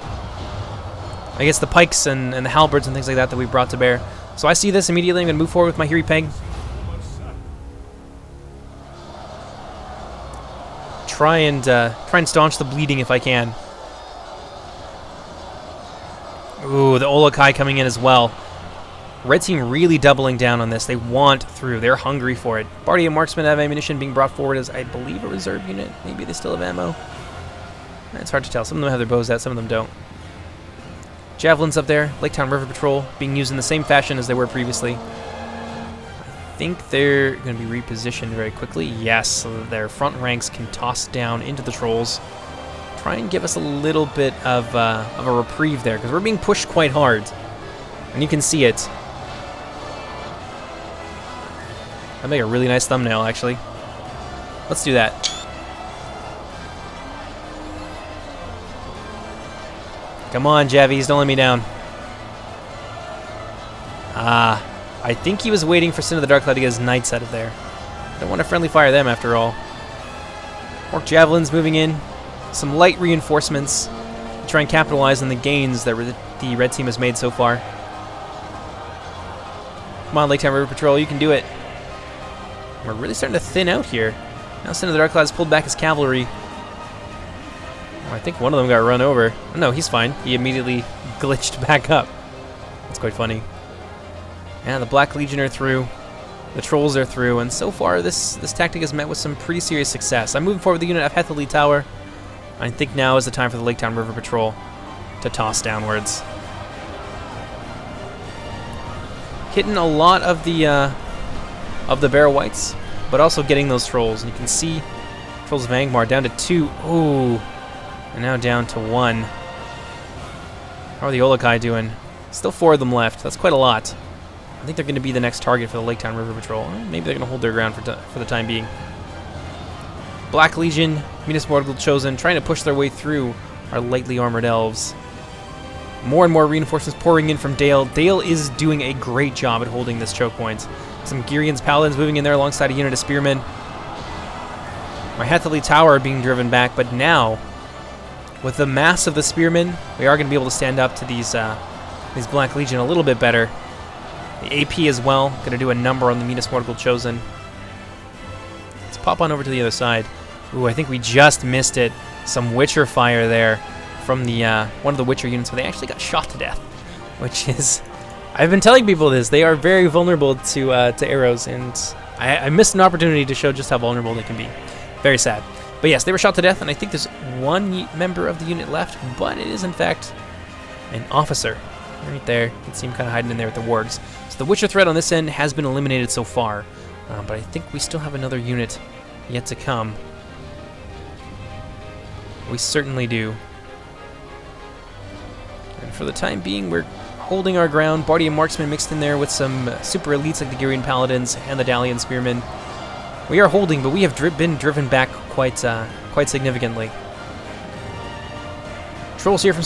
pikes and the halberds and things like that we brought to bear. So I see this immediately. I'm going to move forward with my Hiri Peng. Try and staunch the bleeding if I can. Ooh, the Olokai coming in as well. Red team really doubling down on this. They want through. They're hungry for it. Bardian Marksmen have ammunition being brought forward as, I believe, a reserve unit. Maybe they still have ammo. It's hard to tell. Some of them have their bows out, some of them don't. Javelins up there. Lake Town River Patrol being used in the same fashion as they were previously. I think they're going to be repositioned very quickly. Yes, so that their front ranks can toss down into the Trolls. Try and give us a little bit of a reprieve there, because we're being pushed quite hard. And you can see it. That'd make a really nice thumbnail, actually. Let's do that. Come on, Javies, don't let me down. I think he was waiting for Sin of the Dark Cloud to get his knights out of there. Don't want to friendly fire them, after all. Orc Javelins moving in. Some light reinforcements to try and capitalize on the gains that the red team has made so far. Come on, Lake Town River Patrol, you can do it. We're really starting to thin out here. Now Sin of the Dark Cloud has pulled back his cavalry. Oh, I think one of them got run over. Oh, no, he's fine. He immediately glitched back up. That's quite funny. Yeah, the Black Legion are through. The Trolls are through. And so far, this tactic has met with some pretty serious success. I'm moving forward with the unit of Hethely Tower. I think now is the time for the Lake Town River Patrol to toss downwards. Hitting a lot of the Barrow Wights, but also getting those Trolls. And you can see Trolls of Angmar down to 2. Ooh. And now down to 1. How are the Olokai doing? Still 4 of them left. That's quite a lot. I think they're going to be the next target for the Lake Town River Patrol. Maybe they're going to hold their ground for the time being. Black Legion, Minas Morgul Chosen, trying to push their way through our lightly armored elves. More and more reinforcements pouring in from Dale. Dale is doing a great job at holding this choke point. Some Girian's Paladins moving in there alongside a unit of Spearmen. My Hethely Tower being driven back, but now, with the mass of the Spearmen, we are going to be able to stand up to these Black Legion a little bit better. The AP as well, going to do a number on the Minas Morgul Chosen. Let's pop on over to the other side. Ooh, I think we just missed it. Some Witcher fire there from the one of the Witcher units, but they actually got shot to death, which is... I've been telling people this. They are very vulnerable to arrows, and I missed an opportunity to show just how vulnerable they can be. Very sad. But yes, they were shot to death, and I think there's one member of the unit left, but it is, in fact, an officer. Right there. You can see him kind of hiding in there with the wargs. So the Witcher threat on this end has been eliminated so far, but I think we still have another unit yet to come. We certainly do. And for the time being, we're holding our ground. Bardian Marksmen mixed in there with some super elites like the Gyrian Paladins and the Dalian Spearmen. We are holding, but we have been driven back quite significantly. Trolls here from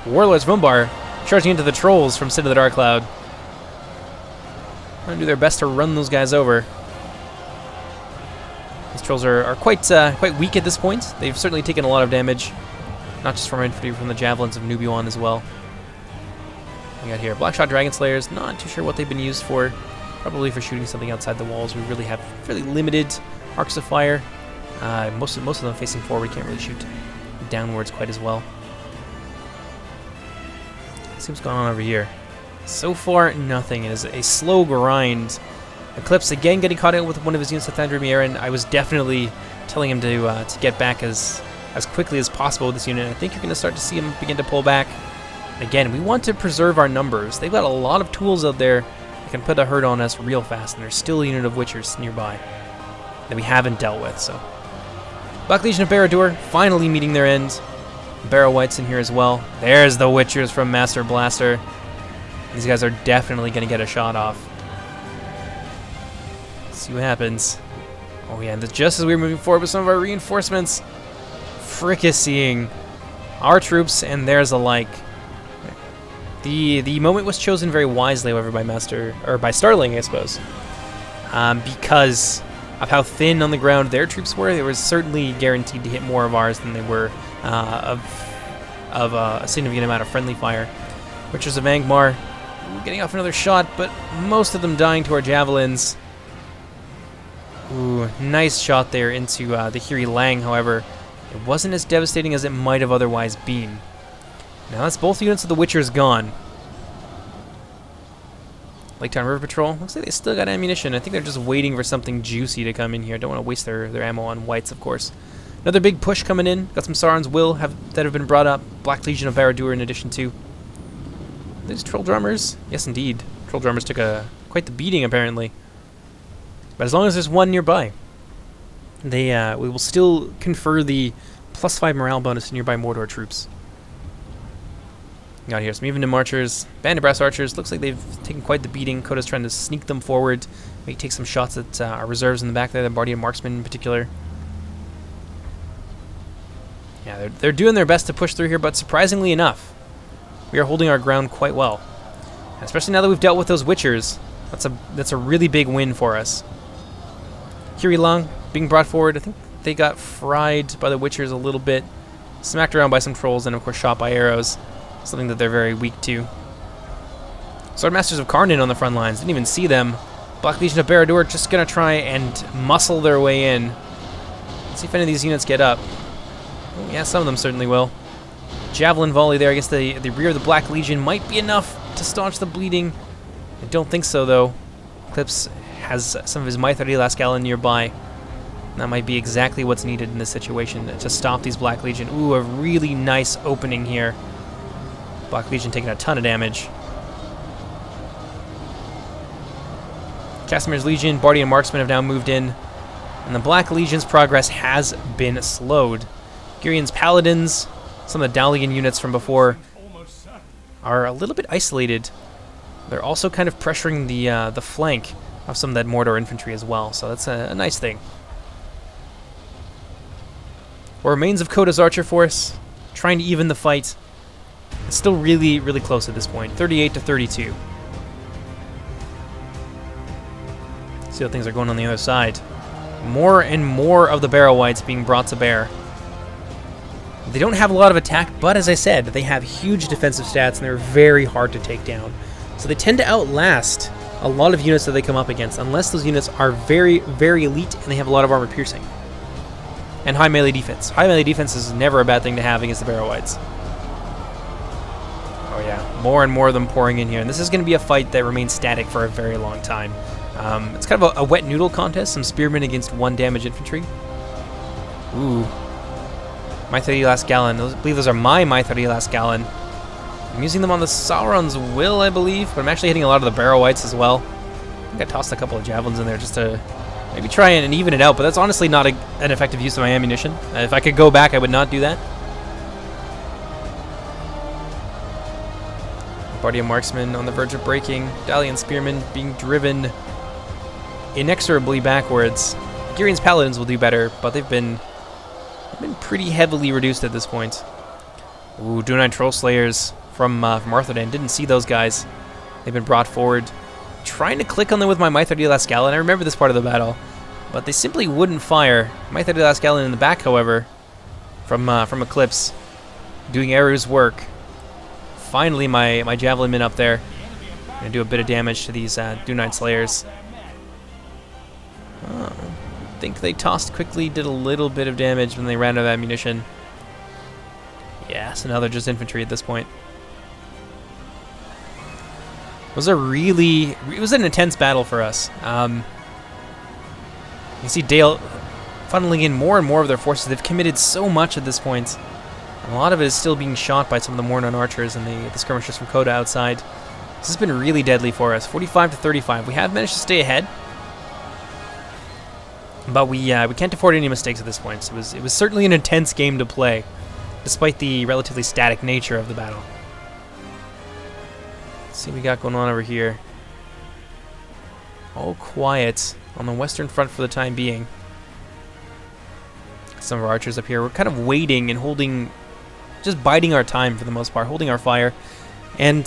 Warlords Vumbar charging into the trolls from Sin of the Dark Cloud. Going to do their best to run those guys over. These trolls are quite weak at this point. They've certainly taken a lot of damage, not just from infantry, from the javelins of Nubion as well. We got here Blackshot Dragon Slayers. Not too sure what they've been used for. Probably for shooting something outside the walls. We really have fairly limited arcs of fire. Most of them facing forward. Can't really shoot downwards quite as well. Let's see what's going on over here. So far, nothing. It is a slow grind. Eclipse again getting caught out with one of his units, Thandra Mieran. I was definitely telling him to get back as quickly as possible with this unit. I think you're going to start to see him begin to pull back. Again, we want to preserve our numbers. They've got a lot of tools out there that can put a hurt on us real fast, and there's still a unit of Witchers nearby that we haven't dealt with. So, Black Legion of Barad-dûr finally meeting their end. Barrow White's in here as well. There's the Witchers from Master Blaster. These guys are definitely going to get a shot off. Let's see what happens. Oh yeah, and just as we were moving forward with some of our reinforcements, fricasseeing our troops and theirs alike. The moment was chosen very wisely, however, by Starling, I suppose, because of how thin on the ground their troops were. They were certainly guaranteed to hit more of ours than they were of a significant amount of friendly fire. Witchers of Angmar getting off another shot, but most of them dying to our javelins. Ooh, nice shot there into the Hiri Lang, however. It wasn't as devastating as it might have otherwise been. Now that's both units of the Witchers gone. Lake Town River Patrol, looks like they still got ammunition. I think they're just waiting for something juicy to come in here. Don't want to waste their ammo on whites, of course. Another big push coming in. Got some Sauron's Will that have been brought up. Black Legion of Barad-dûr in addition to. These Troll Drummers? Yes, indeed. Troll Drummers took quite the beating, apparently. But as long as there's one nearby, we will still confer the +5 morale bonus to nearby Mordor troops. Got here some Evendim Archers, Band of Brass Archers. Looks like they've taken quite the beating. Coda's trying to sneak them forward. Maybe take some shots at our reserves in the back there, the Bardian Marksmen in particular. Yeah, they're doing their best to push through here, but surprisingly enough, we are holding our ground quite well. And especially now that we've dealt with those Witchers, that's a really big win for us. Hiri Lang being brought forward. I think they got fried by the Witchers a little bit, smacked around by some trolls, and of course shot by arrows. Something that they're very weak to. Swordmasters of Karnan on the front lines. Didn't even see them. Black Legion of Barad-dûr just going to try and muscle their way in. Let's see if any of these units get up. Oh, yeah, some of them certainly will. Javelin volley there against the rear of the Black Legion might be enough to staunch the bleeding. I don't think so, though. Eclipse has some of his Mythari Lascala nearby. That might be exactly what's needed in this situation to stop these Black Legion. Ooh, a really nice opening here. Black Legion taking a ton of damage. Casimir's Legion, Bardian Marksmen have now moved in, and the Black Legion's progress has been slowed. Gyrian's Paladins, some of the Dalian units from before, are a little bit isolated. They're also kind of pressuring the flank of some of that Mordor infantry as well, so that's a nice thing. What remains of Coda's Archer Force, trying to even the fight. It's still really, really close at this point, 38 to 32. See how things are going on the other side. More and more of the Barrow Whites being brought to bear. They don't have a lot of attack, but as I said, they have huge defensive stats and they're very hard to take down. So they tend to outlast a lot of units that they come up against, unless those units are very, very elite and they have a lot of armor piercing. and high melee defense. High melee defense is never a bad thing to have against the Barrow Wights. Oh yeah, more and more of them pouring in here, and this is going to be a fight that remains static for a very long time. It's kind of a wet noodle contest, some spearmen against 1 damage infantry. Ooh. My 30 last gallon. I believe those are my 30 last gallon. I'm using them on the Sauron's Will, I believe, but I'm actually hitting a lot of the Barrow Wights as well. I think I tossed a couple of javelins in there just to maybe try and even it out, but that's honestly not an effective use of my ammunition. If I could go back, I would not do that. Bardian Marksman on the verge of breaking. Dalian Spearmen being driven inexorably backwards. Girian's Paladins will do better, but they've been pretty heavily reduced at this point. Ooh, Dunine Troll Slayers from Arthedain. Didn't see those guys. They've been brought forward. Trying to click on them with my 30 last gallon. I remember this part of the battle, but they simply wouldn't fire. My 30 last gallon in the back, however, from Eclipse, doing Eru's work. Finally, my javelin men up there. Gonna do a bit of damage to these Dunine Slayers. I think they tossed quickly, did a little bit of damage when they ran out of ammunition. Yeah, so now they're just infantry at this point. It was an intense battle for us. You see Dale funneling in more and more of their forces. They've committed so much at this point. And a lot of it is still being shot by some of the Mornon archers and the skirmishers from Coda outside. This has been really deadly for us. 45 to 35. We have managed to stay ahead, but we can't afford any mistakes at this point. So it was certainly an intense game to play, despite the relatively static nature of the battle. Let's see what we got going on over here. All quiet on the western front for the time being. Some of our archers up here. We're kind of waiting and holding, just biding our time for the most part, holding our fire, and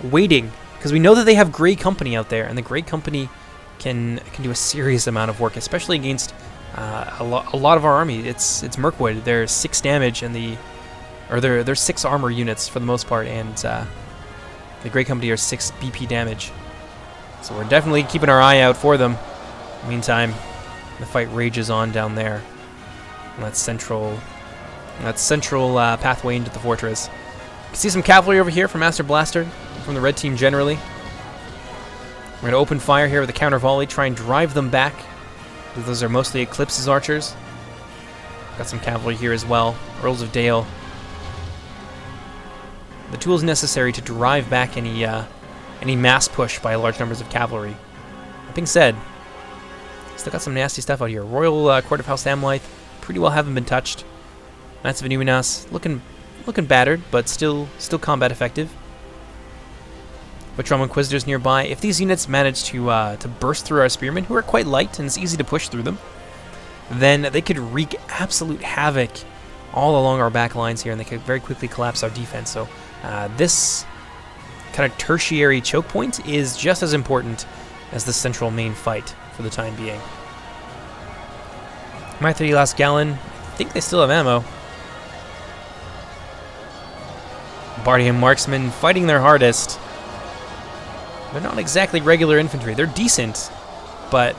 waiting, because we know that they have Grey Company out there, and the Grey Company can do a serious amount of work, especially against a lot of our army. It's Mirkwood. They're 6 damage, and they're 6 armor units for the most part, and the Grey Company are 6 BP damage. So we're definitely keeping our eye out for them. Meantime, the fight rages on down there. And that central pathway into the fortress. You can see some cavalry over here from Master Blaster, from the red team generally. We're going to open fire here with a counter volley, try and drive them back. Those are mostly Eclipse's archers. Got some cavalry here as well. Earls of Dale. The tools necessary to drive back any mass push by large numbers of cavalry. That being said, still got some nasty stuff out here. Royal Court of House Amlythe, pretty well haven't been touched. Knights of Inuminas, looking battered, but still combat effective. Patron Inquisitors nearby. If these units manage to burst through our spearmen, who are quite light and it's easy to push through them, then they could wreak absolute havoc all along our back lines here, and they could very quickly collapse our defense. So this kind of tertiary choke point is just as important as the central main fight for the time being. My 30 last gallon. I think they still have ammo. Bardian Marksmen fighting their hardest. They're not exactly regular infantry. They're decent, but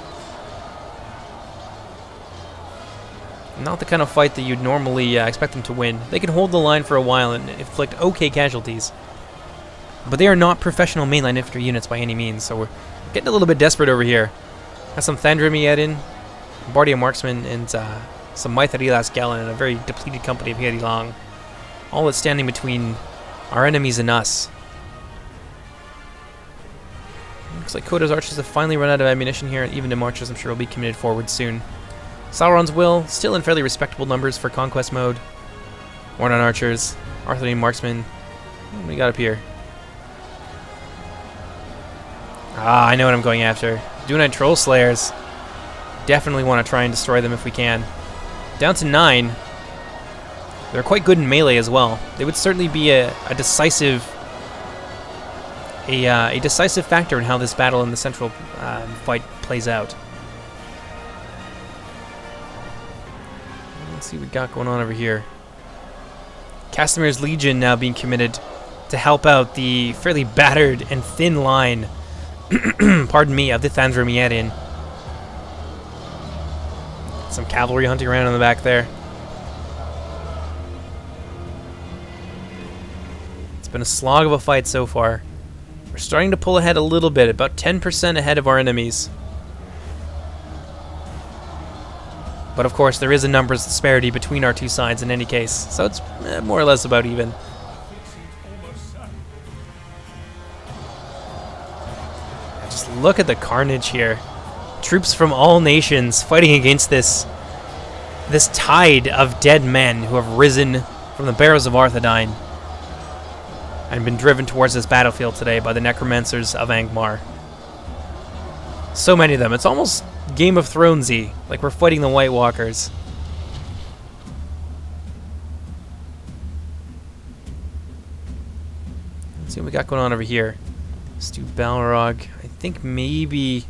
not the kind of fight that you'd normally expect them to win. They can hold the line for a while and inflict okay casualties, but they are not professional mainline infantry units by any means, so we're getting a little bit desperate over here. Got some Thandrimiet, Bardian Marksmen, and some Maithari last gallon, and a very depleted company of Hieri Long. All that's standing between our enemies and us. Looks like Coda's archers have finally run out of ammunition here, and even the marchers I'm sure will be committed forward soon. Sauron's Will, still in fairly respectable numbers for Conquest mode. Mornon archers, Arthedain Marksmen. What do we got up here? I know what I'm going after. Dunine Troll Slayers. Definitely want to try and destroy them if we can. Down to 9. They're quite good in melee as well. They would certainly be a decisive factor in how this battle in the central fight plays out. Let's see what we got going on over here. Castamir's Legion now being committed to help out the fairly battered and thin line, pardon me, of the Thandrimiet. Some cavalry hunting around in the back there. It's been a slog of a fight so far. We're starting to pull ahead a little bit, about 10% ahead of our enemies. But of course, there is a numbers disparity between our two sides in any case, so it's more or less about even. Just look at the carnage here. Troops from all nations fighting against this tide of dead men who have risen from the barrows of Arthedain and been driven towards this battlefield today by the necromancers of Angmar. So many of them. It's almost Game of Thrones-y, like we're fighting the White Walkers. Let's see what we got going on over here. Let's do Balrog. I think maybe...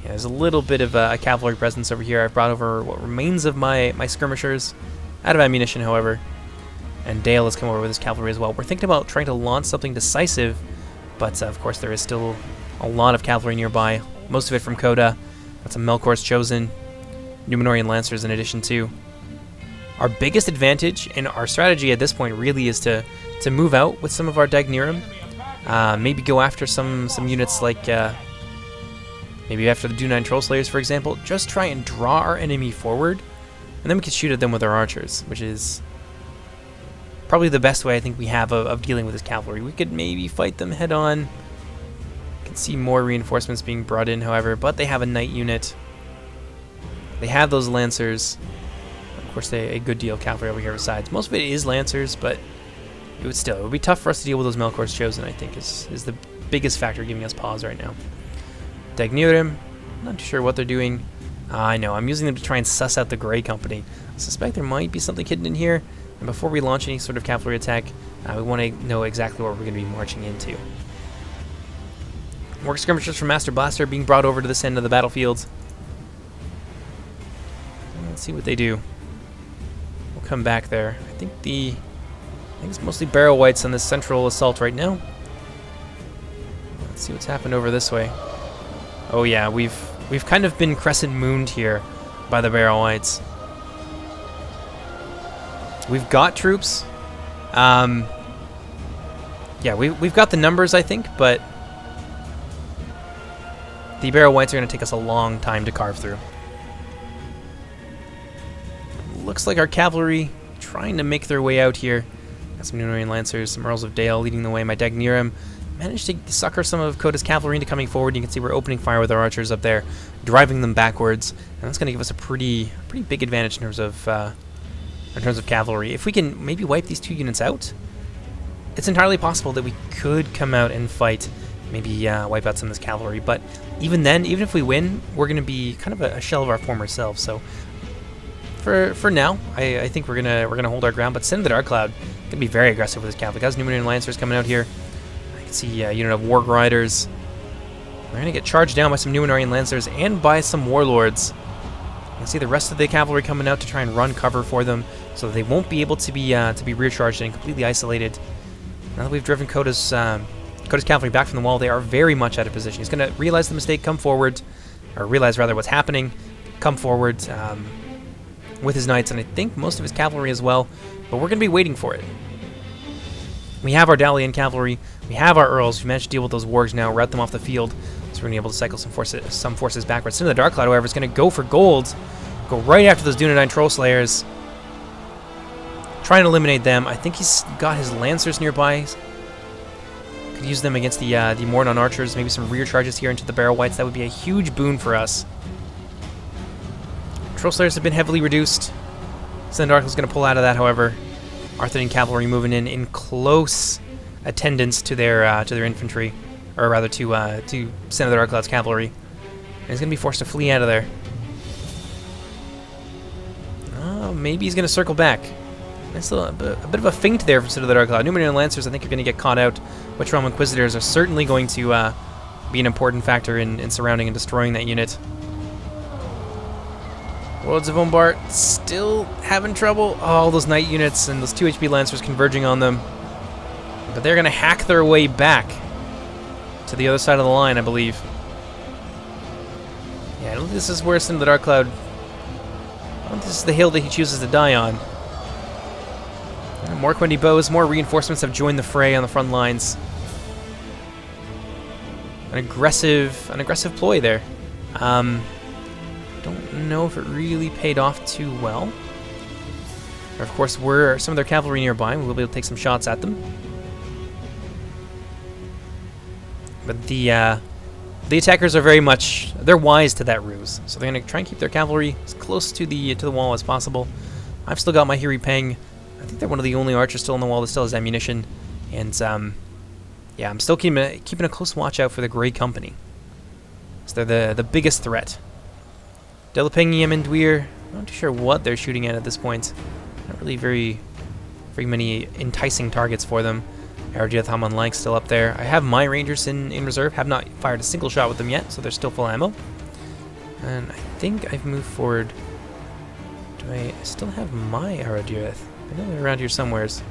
Yeah, there's a little bit of a cavalry presence over here. I've brought over what remains of my skirmishers. Out of ammunition, however. And Dale has come over with his cavalry as well. We're thinking about trying to launch something decisive, but of course there is still a lot of cavalry nearby. Most of it from Coda. Got some Melkor's Chosen, Numenorean Lancers in addition to. Our biggest advantage in our strategy at this point really is to move out with some of our Dagnirim. Maybe go after some units like maybe after the Dunine Trollslayers, for example. Just try and draw our enemy forward, and then we can shoot at them with our archers, which is probably the best way I think we have of dealing with this cavalry. We could maybe fight them head on. See more reinforcements being brought in, however, but they have a knight unit. They have those lancers. Of course, a good deal of cavalry over here besides. Most of it is lancers, but it would be tough for us to deal with those Melkor's Chosen, I think, is the biggest factor giving us pause right now. Dagnirim, not too sure what they're doing. I know, I'm using them to try and suss out the Grey Company. I suspect there might be something hidden in here, and before we launch any sort of cavalry attack, we want to know exactly what we're going to be marching into. More skirmishers from Master Blaster being brought over to this end of the battlefield. Let's see what they do. We'll come back there. I think it's mostly Barrow Whites on this central assault right now. Let's see what's happened over this way. Oh yeah, we've kind of been crescent mooned here by the Barrow Whites. We've got troops. Yeah, we've got the numbers, I think, but the Barrow Whites are going to take us a long time to carve through. Looks like our cavalry trying to make their way out here. Got some Numenorean Lancers, some Earls of Dale leading the way. My Dagnirim managed to sucker some of Coda's cavalry into coming forward. You can see we're opening fire with our archers up there, driving them backwards, and that's going to give us a pretty big advantage in terms of cavalry. If we can maybe wipe these two units out, it's entirely possible that we could come out and fight. Maybe wipe out some of this cavalry, but even then, even if we win, we're going to be kind of a shell of our former selves. So for now, I think we're gonna hold our ground. But Sin of the Dark Cloud gonna be very aggressive with his cavalry. Got Numenorean Lancers coming out here. I can see a unit of Warg Riders. We're gonna get charged down by some Numenorean Lancers and by some Warlords. You can see the rest of the cavalry coming out to try and run cover for them, so that they won't be able to be rear charged and completely isolated. Now that we've driven Coda's cavalry back from the wall, they are very much out of position. He's going to realize the mistake, come forward, or realize rather what's happening, come forward with his knights, and I think most of his cavalry as well, but we're going to be waiting for it. We have our Dalian cavalry, we have our Earls, we managed to deal with those wargs now, rout them off the field, so we're going to be able to cycle some forces backwards. Sin of the Dark Cloud, however, is going to go for gold, go right after those Dunedain Trollslayers, try and eliminate them. I think he's got his Lancers nearby. Could use them against the Mordon Archers, maybe some rear charges here into the Barrow Whites. That would be a huge boon for us. Trollslayers have been heavily reduced. Sin of the Dark is going to pull out of that, however. Arthedain cavalry moving in close attendance to their infantry, or rather to Sin of the Dark Cloud's cavalry. And he's going to be forced to flee out of there. Oh, maybe he's going to circle back. Nice little, a bit of a feint there from Sin of the Dark Cloud. Numenorean Lancers, I think, are going to get caught out. Which Realm Inquisitors are certainly going to be an important factor in surrounding and destroying that unit. Warlords of Umbart still having trouble. Oh, all those Knight units and those 2 HP Lancers converging on them. But they're going to hack their way back to the other side of the line, I believe. Yeah, I don't think this is where Sin of the Dark Cloud... This is the hill that he chooses to die on. More Quindy bows, more reinforcements have joined the fray on the front lines. An aggressive ploy there. Don't know if it really paid off too well. Of course, were some of their cavalry nearby, we will be able to take some shots at them. But the attackers are very much, they're wise to that ruse, so they're going to try and keep their cavalry as close to the wall as possible. I've still got my Hiri Peng. I think they're one of the only archers still on the wall that still has ammunition, and yeah, I'm still keeping a close watch out for the Grey Company. So they're the biggest threat. Delapeng Yemendweer, I'm not too sure what they're shooting at this point. Not really very many enticing targets for them. Arjith Haman Lank still up there. I have my Rangers in reserve. Have not fired a single shot with them yet, so they're still full ammo. And I think I've moved forward. Do I still have my Arjith? I know they're around here somewheres.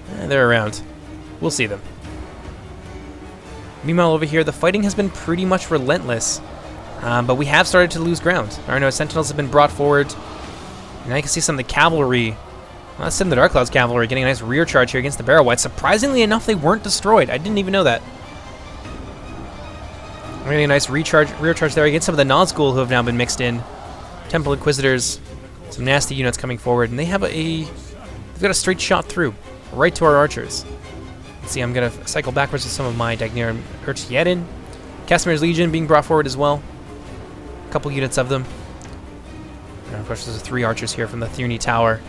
They're around. We'll see them. Meanwhile, over here, the fighting has been pretty much relentless, but we have started to lose ground. Our sentinels have been brought forward, and I can see some of the cavalry. Well, that's some of the Dark Cloud's cavalry getting a nice rear charge here against the Barrow Whites. Surprisingly enough, they weren't destroyed. I didn't even know that. We're getting a nice rear charge there against some of the Nazgul who have now been mixed in. Temple Inquisitors, some nasty units coming forward, and they've got a straight shot through, right to our archers. Let's see, I'm going to cycle backwards with some of my Dagnir and Urtierin. Casimir's Legion being brought forward as well. A couple units of them. And of course, there's 3 archers here from the Thierny Tower.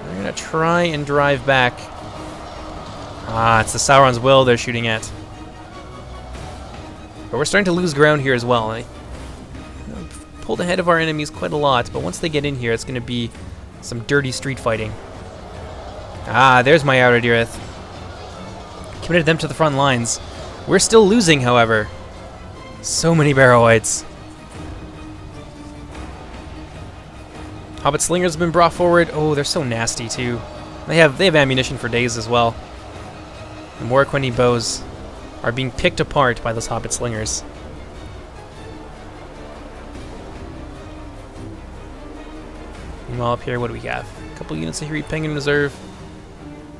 We're going to try and drive back. It's the Sauron's Will they're shooting at. But we're starting to lose ground here as well. I pulled ahead of our enemies quite a lot, but once they get in here, it's going to be some dirty street fighting. There's my Aradirith. Committed them to the front lines. We're still losing, however. So many Barrow Whites. Hobbit Slingers have been brought forward. Oh, they're so nasty too. They have ammunition for days as well. The Morquendi bows are being picked apart by those Hobbit Slingers. Meanwhile, up here, what do we have? A couple units of Hiri Peng in reserve.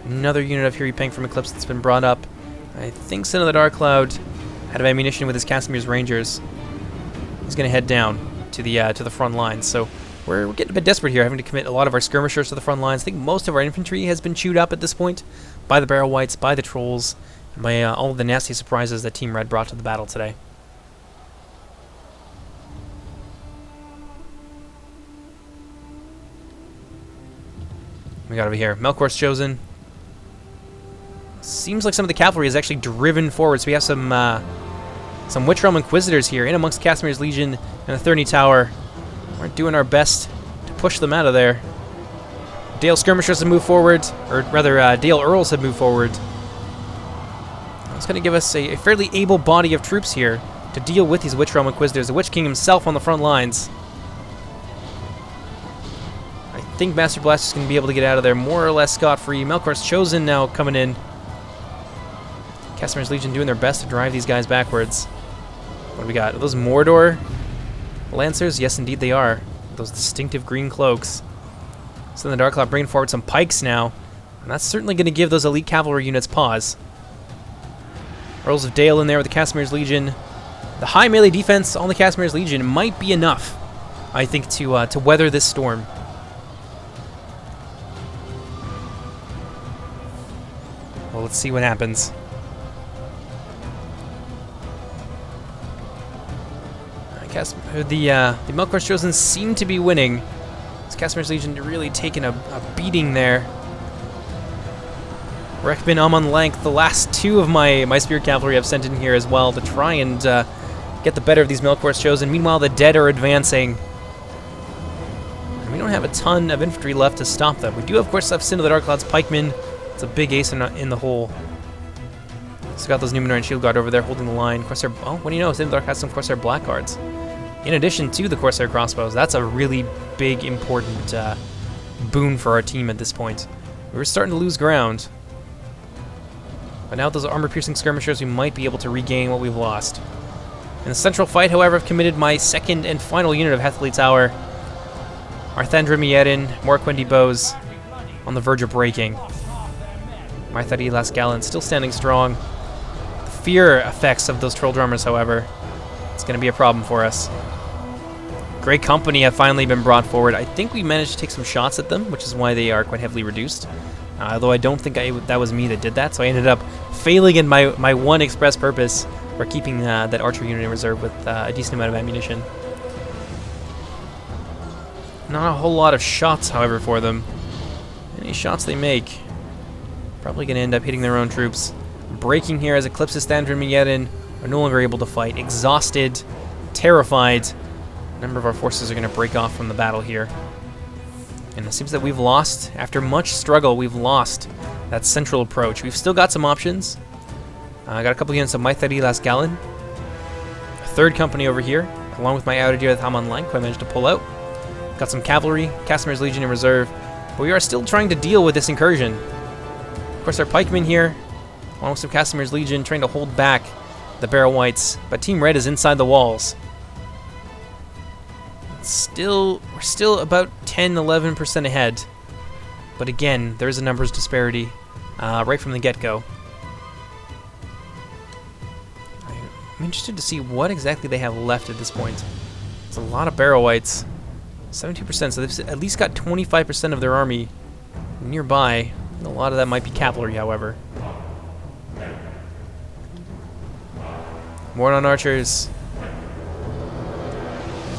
Another unit of Hiri Peng from Eclipse that's been brought up. I think Sin of the Dark Cloud out of ammunition with his Casimir's Rangers. He's going to head down to the front lines. So we're getting a bit desperate here, having to commit a lot of our skirmishers to the front lines. I think most of our infantry has been chewed up at this point by the Barrow Whites, by the Trolls, and by all of the nasty surprises that Team Red brought to the battle today. We got over here, Melkor's Chosen. Seems like some of the cavalry is actually driven forward, so we have some Witch Realm Inquisitors here in amongst Casimir's Legion and the Thierny Tower. We're doing our best to push them out of there. Dale Skirmishers have moved forward, or rather, Dale Earls have moved forward. It's going to give us a fairly able body of troops here to deal with these Witch Realm Inquisitors. The Witch King himself on the front lines. I think Master Blaster's going to be able to get out of there more or less scot-free. Melkor's Chosen now coming in. Casimir's Legion doing their best to drive these guys backwards. What do we got? Are those Mordor Lancers? Yes, indeed they are. Those distinctive green cloaks. So the Dark Cloud bringing forward some pikes now. And that's certainly going to give those elite cavalry units pause. Earls of Dale in there with the Casimir's Legion. The high melee defense on the Casimir's Legion might be enough, I think, to weather this storm. Well, let's see what happens. The Melkor's Chosen seem to be winning. This Casimir's Legion really taking a beating there. Rekbin Amon Lank, the last 2 of my Spear Cavalry I've sent in here as well to try and get the better of these Melkor's Chosen. Meanwhile, the dead are advancing. And we don't have a ton of infantry left to stop them. We do, of course, have Sin of the Dark Cloud's pikemen. It's a big ace in the hole. Still got those Numenor and Shield Guard over there holding the line. Corsair, oh, what do you know? Sin of the Dark has some Corsair Blackguards. In addition to the Corsair Crossbows, that's a really big, important boon for our team at this point. We were starting to lose ground. But now with those armor-piercing skirmishers, we might be able to regain what we've lost. In the central fight, however, I've committed my second and final unit of Hethely Tower. Arthandra Mierin, Morquendi Bows, on the verge of breaking. Maithari Lasgallen still standing strong. The fear effects of those Troll Drummers, however, it's going to be a problem for us. Great Company have finally been brought forward. I think we managed to take some shots at them, which is why they are quite heavily reduced. Although I don't think that was me that did that, so I ended up failing in my one express purpose for keeping that archer unit in reserve with a decent amount of ammunition. Not a whole lot of shots, however, for them. Any shots they make, probably going to end up hitting their own troops. Breaking here as Eclipse's Thandra and Mierin are no longer able to fight. Exhausted, terrified. A number of our forces are going to break off from the battle here. And it seems that we've lost, after much struggle, we've lost that central approach. We've still got some options. I got a couple units of Maithari Lasgallen. A third company over here, along with my Outer Haman Lank, who I managed to pull out. Got some cavalry, Casimir's Legion in reserve. But we are still trying to deal with this incursion. Of course, our pikemen here, along with some Casimir's Legion, trying to hold back the Barrow Whites. But Team Red is inside the walls. We're still about 10-11% ahead. But again, there's a numbers disparity right from the get-go. I'm interested to see what exactly they have left at this point. It's a lot of Barrow Whites. 72%, so they've at least got 25% of their army nearby. And a lot of that might be cavalry, however. More on archers.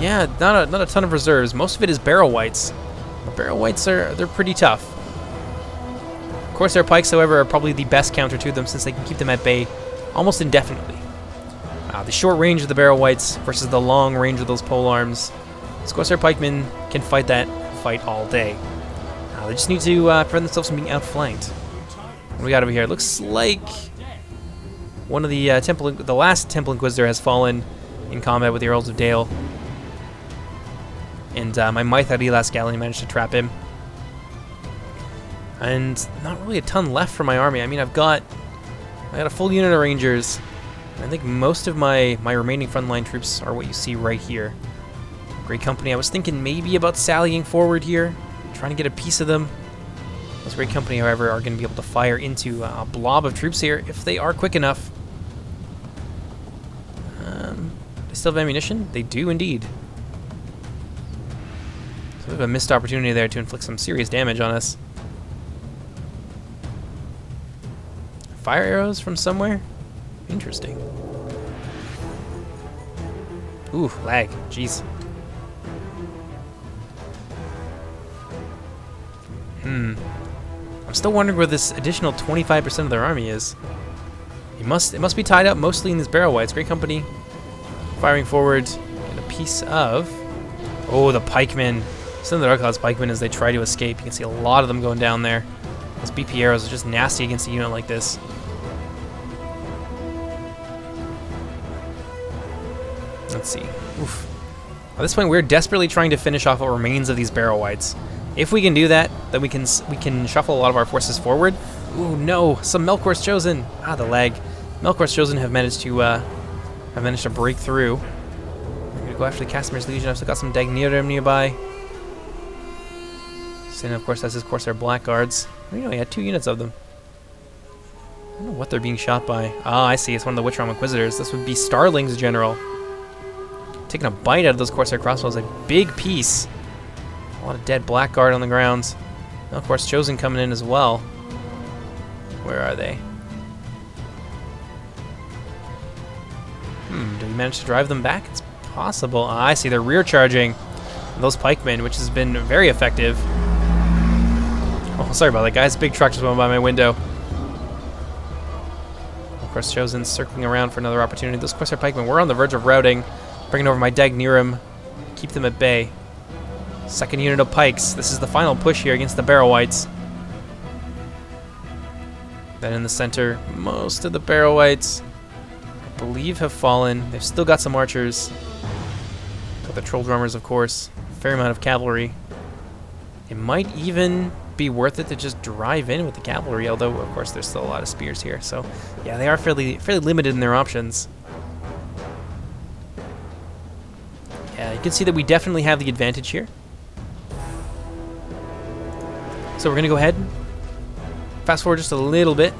Yeah, not a ton of reserves. Most of it is Barrow Whites. But Barrow Whites they're pretty tough. Of course, their pikes, however, are probably the best counter to them since they can keep them at bay almost indefinitely. The short range of the Barrow Whites versus the long range of those polearms. Of course, our pikemen can fight that fight all day. They just need to prevent themselves from being outflanked. What do we got over here? It looks like one of the the last Temple Inquisitor has fallen in combat with the Earls of Dale. And my Maithari Lasgallen managed to trap him. And not really a ton left for my army. I mean, I got a full unit of Rangers. I think most of my remaining frontline troops are what you see right here. Great Company. I was thinking maybe about sallying forward here, trying to get a piece of them. Those Great Company, however, are going to be able to fire into a blob of troops here if they are quick enough. They still have ammunition? They do indeed. So we have a missed opportunity there to inflict some serious damage on us. Fire arrows from somewhere? Interesting. Ooh, lag. Jeez. I'm still wondering where this additional 25% of their army is. It must be tied up mostly in these Barrow Whites. Great Company firing forward, and a piece of... Oh, the pikemen. Some of the Dark pikemen as they try to escape. You can see a lot of them going down there. Those BP arrows are just nasty against a unit like this. Let's see. Oof. At this point, we're desperately trying to finish off what remains of these Barrow Whites. If we can do that, then we can shuffle a lot of our forces forward. Ooh, no! Some Melkor's Chosen. The lag. Melkor's Chosen have managed to break through. We're gonna go after the Casimir's Legion. I've still got some Dagnirim nearby. And of course, that's his Corsair Blackguards. You know, he had 2 units of them. I don't know what they're being shot by. I see. It's one of the Witchrealm Inquisitors. This would be Starling's general. Taking a bite out of those Corsair crossbows. A big piece. A lot of dead Blackguard on the ground. And of course, Chosen coming in as well. Where are they? Did we manage to drive them back? It's possible. I see. They're rear charging those pikemen, which has been very effective. Oh, sorry about that, guys. Big truck just went by my window. Of course, Chosen circling around for another opportunity. Those Corsair pikemen were on the verge of routing. Bringing over my Dagnirim. Keep them at bay. Second unit of pikes. This is the final push here against the Barrow Whites. Then in the center, most of the Barrow Whites, I believe, have fallen. They've still got some archers. Got the Troll Drummers, of course. A fair amount of cavalry. It might even be worth it to just drive in with the cavalry, although, of course, there's still a lot of spears here. So, yeah, they are fairly limited in their options. You can see that we definitely have the advantage here. So we're going to go ahead, fast forward just a little bit.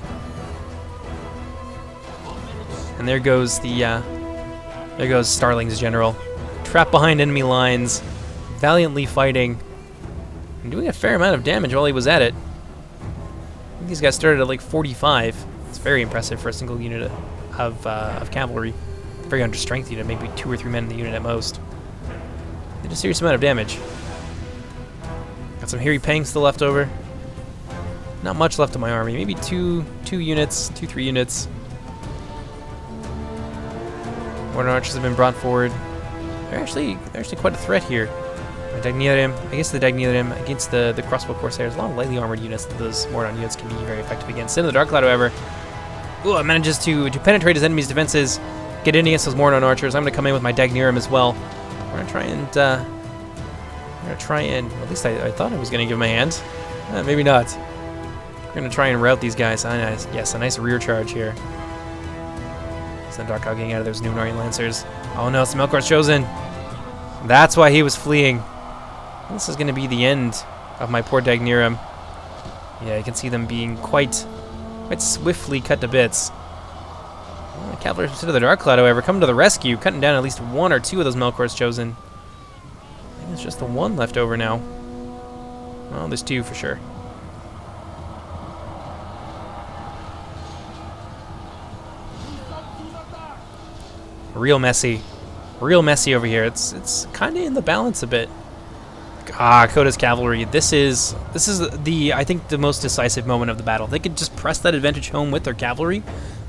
And there goes Starling's general. Trapped behind enemy lines, valiantly fighting, and doing a fair amount of damage while he was at it. I think these guys started at like 45. It's very impressive for a single unit of cavalry. Very under strength unit, maybe 2 or 3 men in the unit at most. Did a serious amount of damage. Got some Harry Pang still left over. Not much left of my army. Maybe 2 units, 2-3 units. Modern archers have been brought forward. They're actually quite a threat here. Against the Dagnirium, against the crossbow corsairs, a lot of lightly armored units that those Mordon units can be very effective against. In the Dark Cloud, however, manages to penetrate his enemy's defenses, get in against those Mordon archers. I'm going to come in with my Dagnirium as well. We're going to try and, at least I thought I was going to give him a hand. Maybe not. We're going to try and rout these guys. Yes, a nice rear charge here. The Dark Cloud getting out of those Numenorian Lancers. Oh no, it's the Melkor's Chosen. That's why he was fleeing. This is going to be the end of my poor Dagnirium. Yeah, you can see them being quite swiftly cut to bits. Well, the Cavalry to the Dark Cloud, however, coming to the rescue, cutting down at least 1 or 2 of those Melkor's Chosen. I think it's just the 1 left over now. Well, there's 2 for sure. Real messy over here. It's kind of in the balance a bit. Coda's cavalry. This is I think the most decisive moment of the battle. They could just press that advantage home with their cavalry.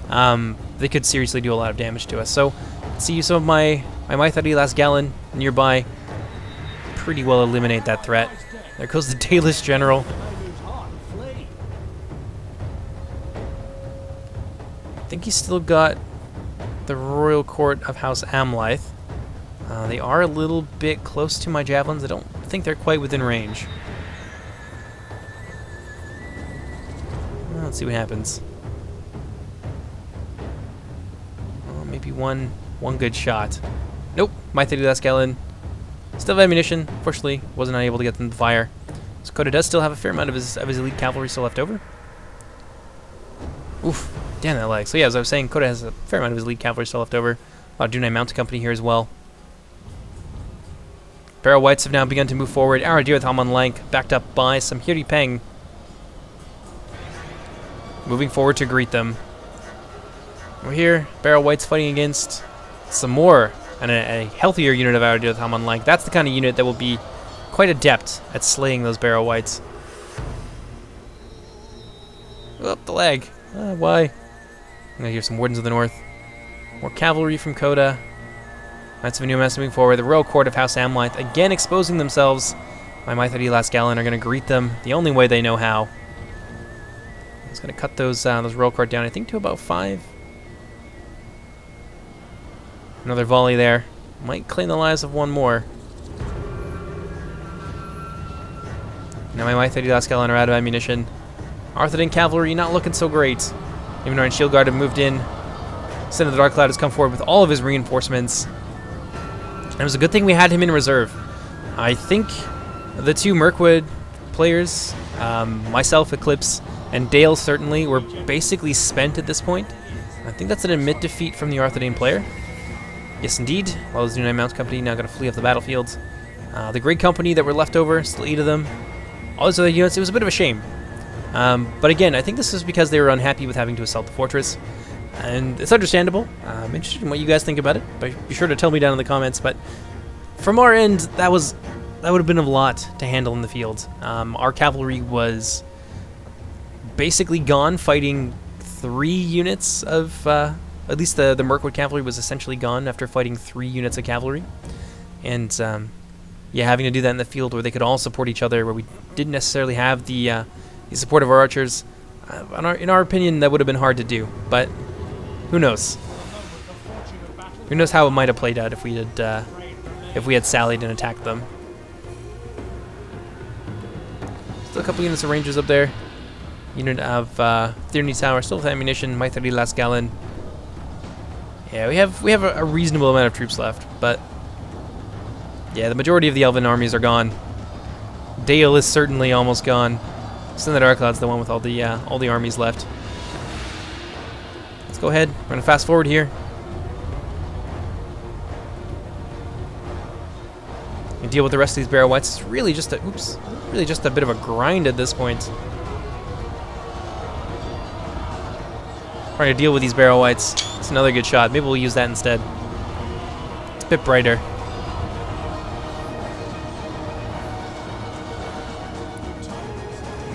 They could seriously do a lot of damage to us. So, see some of my Maithari Last Gallon nearby. Pretty well eliminate that threat. There goes the Daedalus General. I think he's still got the Royal Court of House Amlythe. They are a little bit close to my javelins. I don't think they're quite within range. Well, let's see what happens. Well, maybe one good shot. Nope, my 30 last gallon. Still have ammunition. Fortunately, wasn't able to get them to fire. So Coda does still have a fair amount of his elite cavalry still left over. Oof. Damn, that lag. So yeah, as I was saying, Coda has a fair amount of his elite cavalry still left over. A lot of Dunai Mounted Company here as well. Barrow Whites have now begun to move forward. Aradir with Halman Lank, backed up by some Hiri Peng. Moving forward to greet them. We're here, Barrow Whites fighting against some more, and a healthier unit of Aradir with Halman Lank. That's the kind of unit that will be quite adept at slaying those Barrow Whites. Oh, the lag. Why? I'm going to hear some Wardens of the North. More cavalry from Coda. Knights of a New Mass moving forward. The Royal Court of House Amlythe again exposing themselves. My Maithari Last Gallon are going to greet them the only way they know how. It's going to cut those Royal Court down, I think, to about 5. Another volley there. Might claim the lives of one more. Now my Maithari Last Gallon are out of ammunition. Arthedain Cavalry not looking so great. Even though Shield Guard have moved in. Sin of the Dark Cloud has come forward with all of his reinforcements. And it was a good thing we had him in reserve. I think the 2 Mirkwood players, myself, Eclipse, and Dale certainly, were basically spent at this point. I think that's an admit defeat from the Arthedain player. Yes, indeed. While the Dunai Mounted Company now going to flee off the battlefield. The Great Company that were left over, still 8 of them. All those other units, it was a bit of a shame. But again, I think this is because they were unhappy with having to assault the fortress. And it's understandable. I'm interested in what you guys think about it. But be sure to tell me down in the comments. But from our end, that would have been a lot to handle in the field. Our cavalry was basically gone, fighting 3 units of... at least the Mirkwood cavalry was essentially gone after fighting 3 units of cavalry. And, yeah, having to do that in the field where they could all support each other, where we didn't necessarily have the support of our archers. In our opinion, that would have been hard to do. But who knows? Who knows how it might have played out if we had sallied and attacked them. Still a couple units of rangers up there. Unit of Thierny Tower, still with ammunition. Maithari Last Gallon. Yeah, we have a reasonable amount of troops left, but Yeah, the majority of the Elven armies are gone. Dale is certainly almost gone. Send the Dark Cloud's the one with all the armies left. Let's go ahead. We're gonna fast forward here. And deal with the rest of these Barrow Whites. It's really just a really just a bit of a grind at this point. Trying to deal with these Barrow Whites. It's another good shot. Maybe we'll use that instead. It's a bit brighter.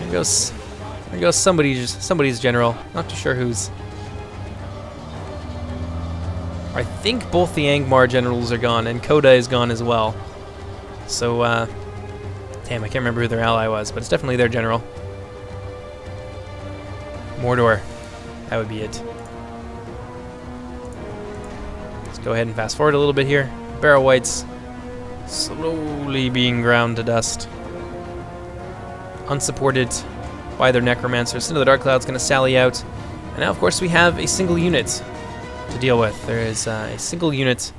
There goes somebody's general. Not too sure whose. I think both the Angmar generals are gone, and Coda is gone as well. So, damn, I can't remember who their ally was, but it's definitely their general. Mordor. That would be it. Let's go ahead and fast forward a little bit here. Barrow Whites slowly being ground to dust. Unsupported by their necromancers. Into the Dark Cloud's going to sally out. And now, of course, we have a single unit to deal with. There is a single unit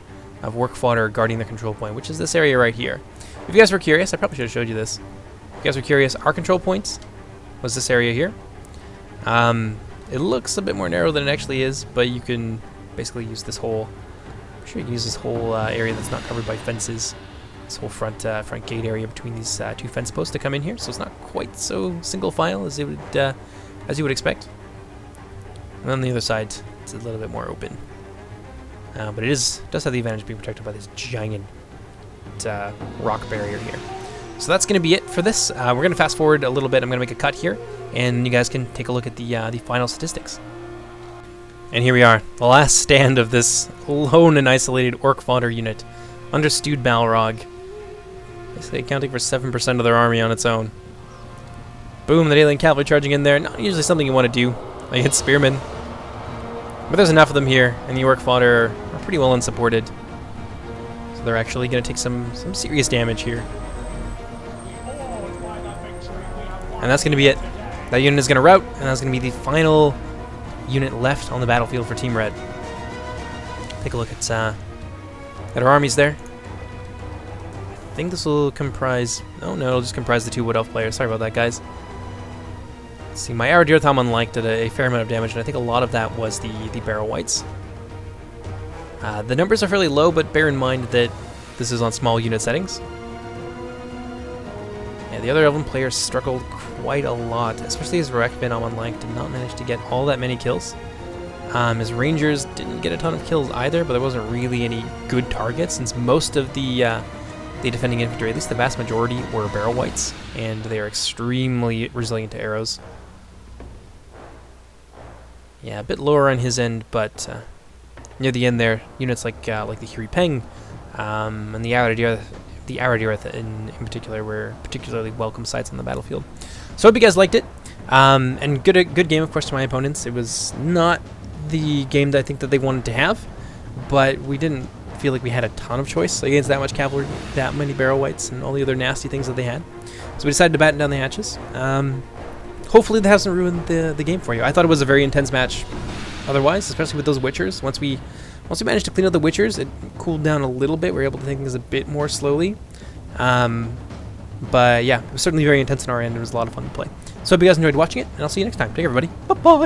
of work fodder guarding the control point, which is this area right here. If you guys were curious, I probably should have showed you this. If you guys were curious, our control point was this area here. It looks a bit more narrow than it actually is, but you can basically use this whole. I'm sure you can use this whole area that's not covered by fences. This whole front gate area between these two fence posts to come in here, so it's not quite so single file as you would expect. And on the other side, it's a little bit more open, but it does have the advantage of being protected by this giant rock barrier here. So that's going to be it for this. We're going to fast forward a little bit. I'm going to make a cut here, and you guys can take a look at the final statistics. And here we are, the last stand of this lone and isolated Orc fodder unit under Stewed Balrog. Basically accounting for 7% of their army on its own. Boom, the Daelian Cavalry charging in there. Not usually something you want to do against Spearmen. But there's enough of them here, and the Orc fodder are pretty well unsupported. So they're actually going to take some serious damage here. And that's going to be it. That unit is going to rout, and that's going to be the final unit left on the battlefield for Team Red. Take a look at our armies there. I think this will comprise... Oh no, it'll just comprise the two Wood Elf players. Sorry about that, guys. Let's see, my Aradir Thom Unlike did a fair amount of damage, and I think a lot of that was the Barrow Whites. The numbers are fairly low, but bear in mind that this is on small unit settings. Yeah, the other Elven players struggled quite a lot, especially as Rekvin on Unlike did not manage to get all that many kills. His Rangers didn't get a ton of kills either, but there wasn't really any good targets, since most of the defending infantry, at least the vast majority, were Barrow Whites, and they are extremely resilient to arrows. Yeah, a bit lower on his end, but near the end there, units like the Hiri Peng and the Aradir in particular were particularly welcome sights on the battlefield. So I hope you guys liked it, and good game, of course, to my opponents. It was not the game that I think that they wanted to have, but we didn't feel like we had a ton of choice against that much cavalry, that many Barrow Whites, and all the other nasty things that they had. So we decided to batten down the hatches. Hopefully that hasn't ruined the game for you. I thought it was a very intense match otherwise, especially with those Witchers. Once we managed to clean out the Witchers, it cooled down a little bit. We were able to take things a bit more slowly. But yeah, it was certainly very intense on our end. It was a lot of fun to play. So I hope you guys enjoyed watching it, and I'll see you next time. Take care, everybody. Bye-bye.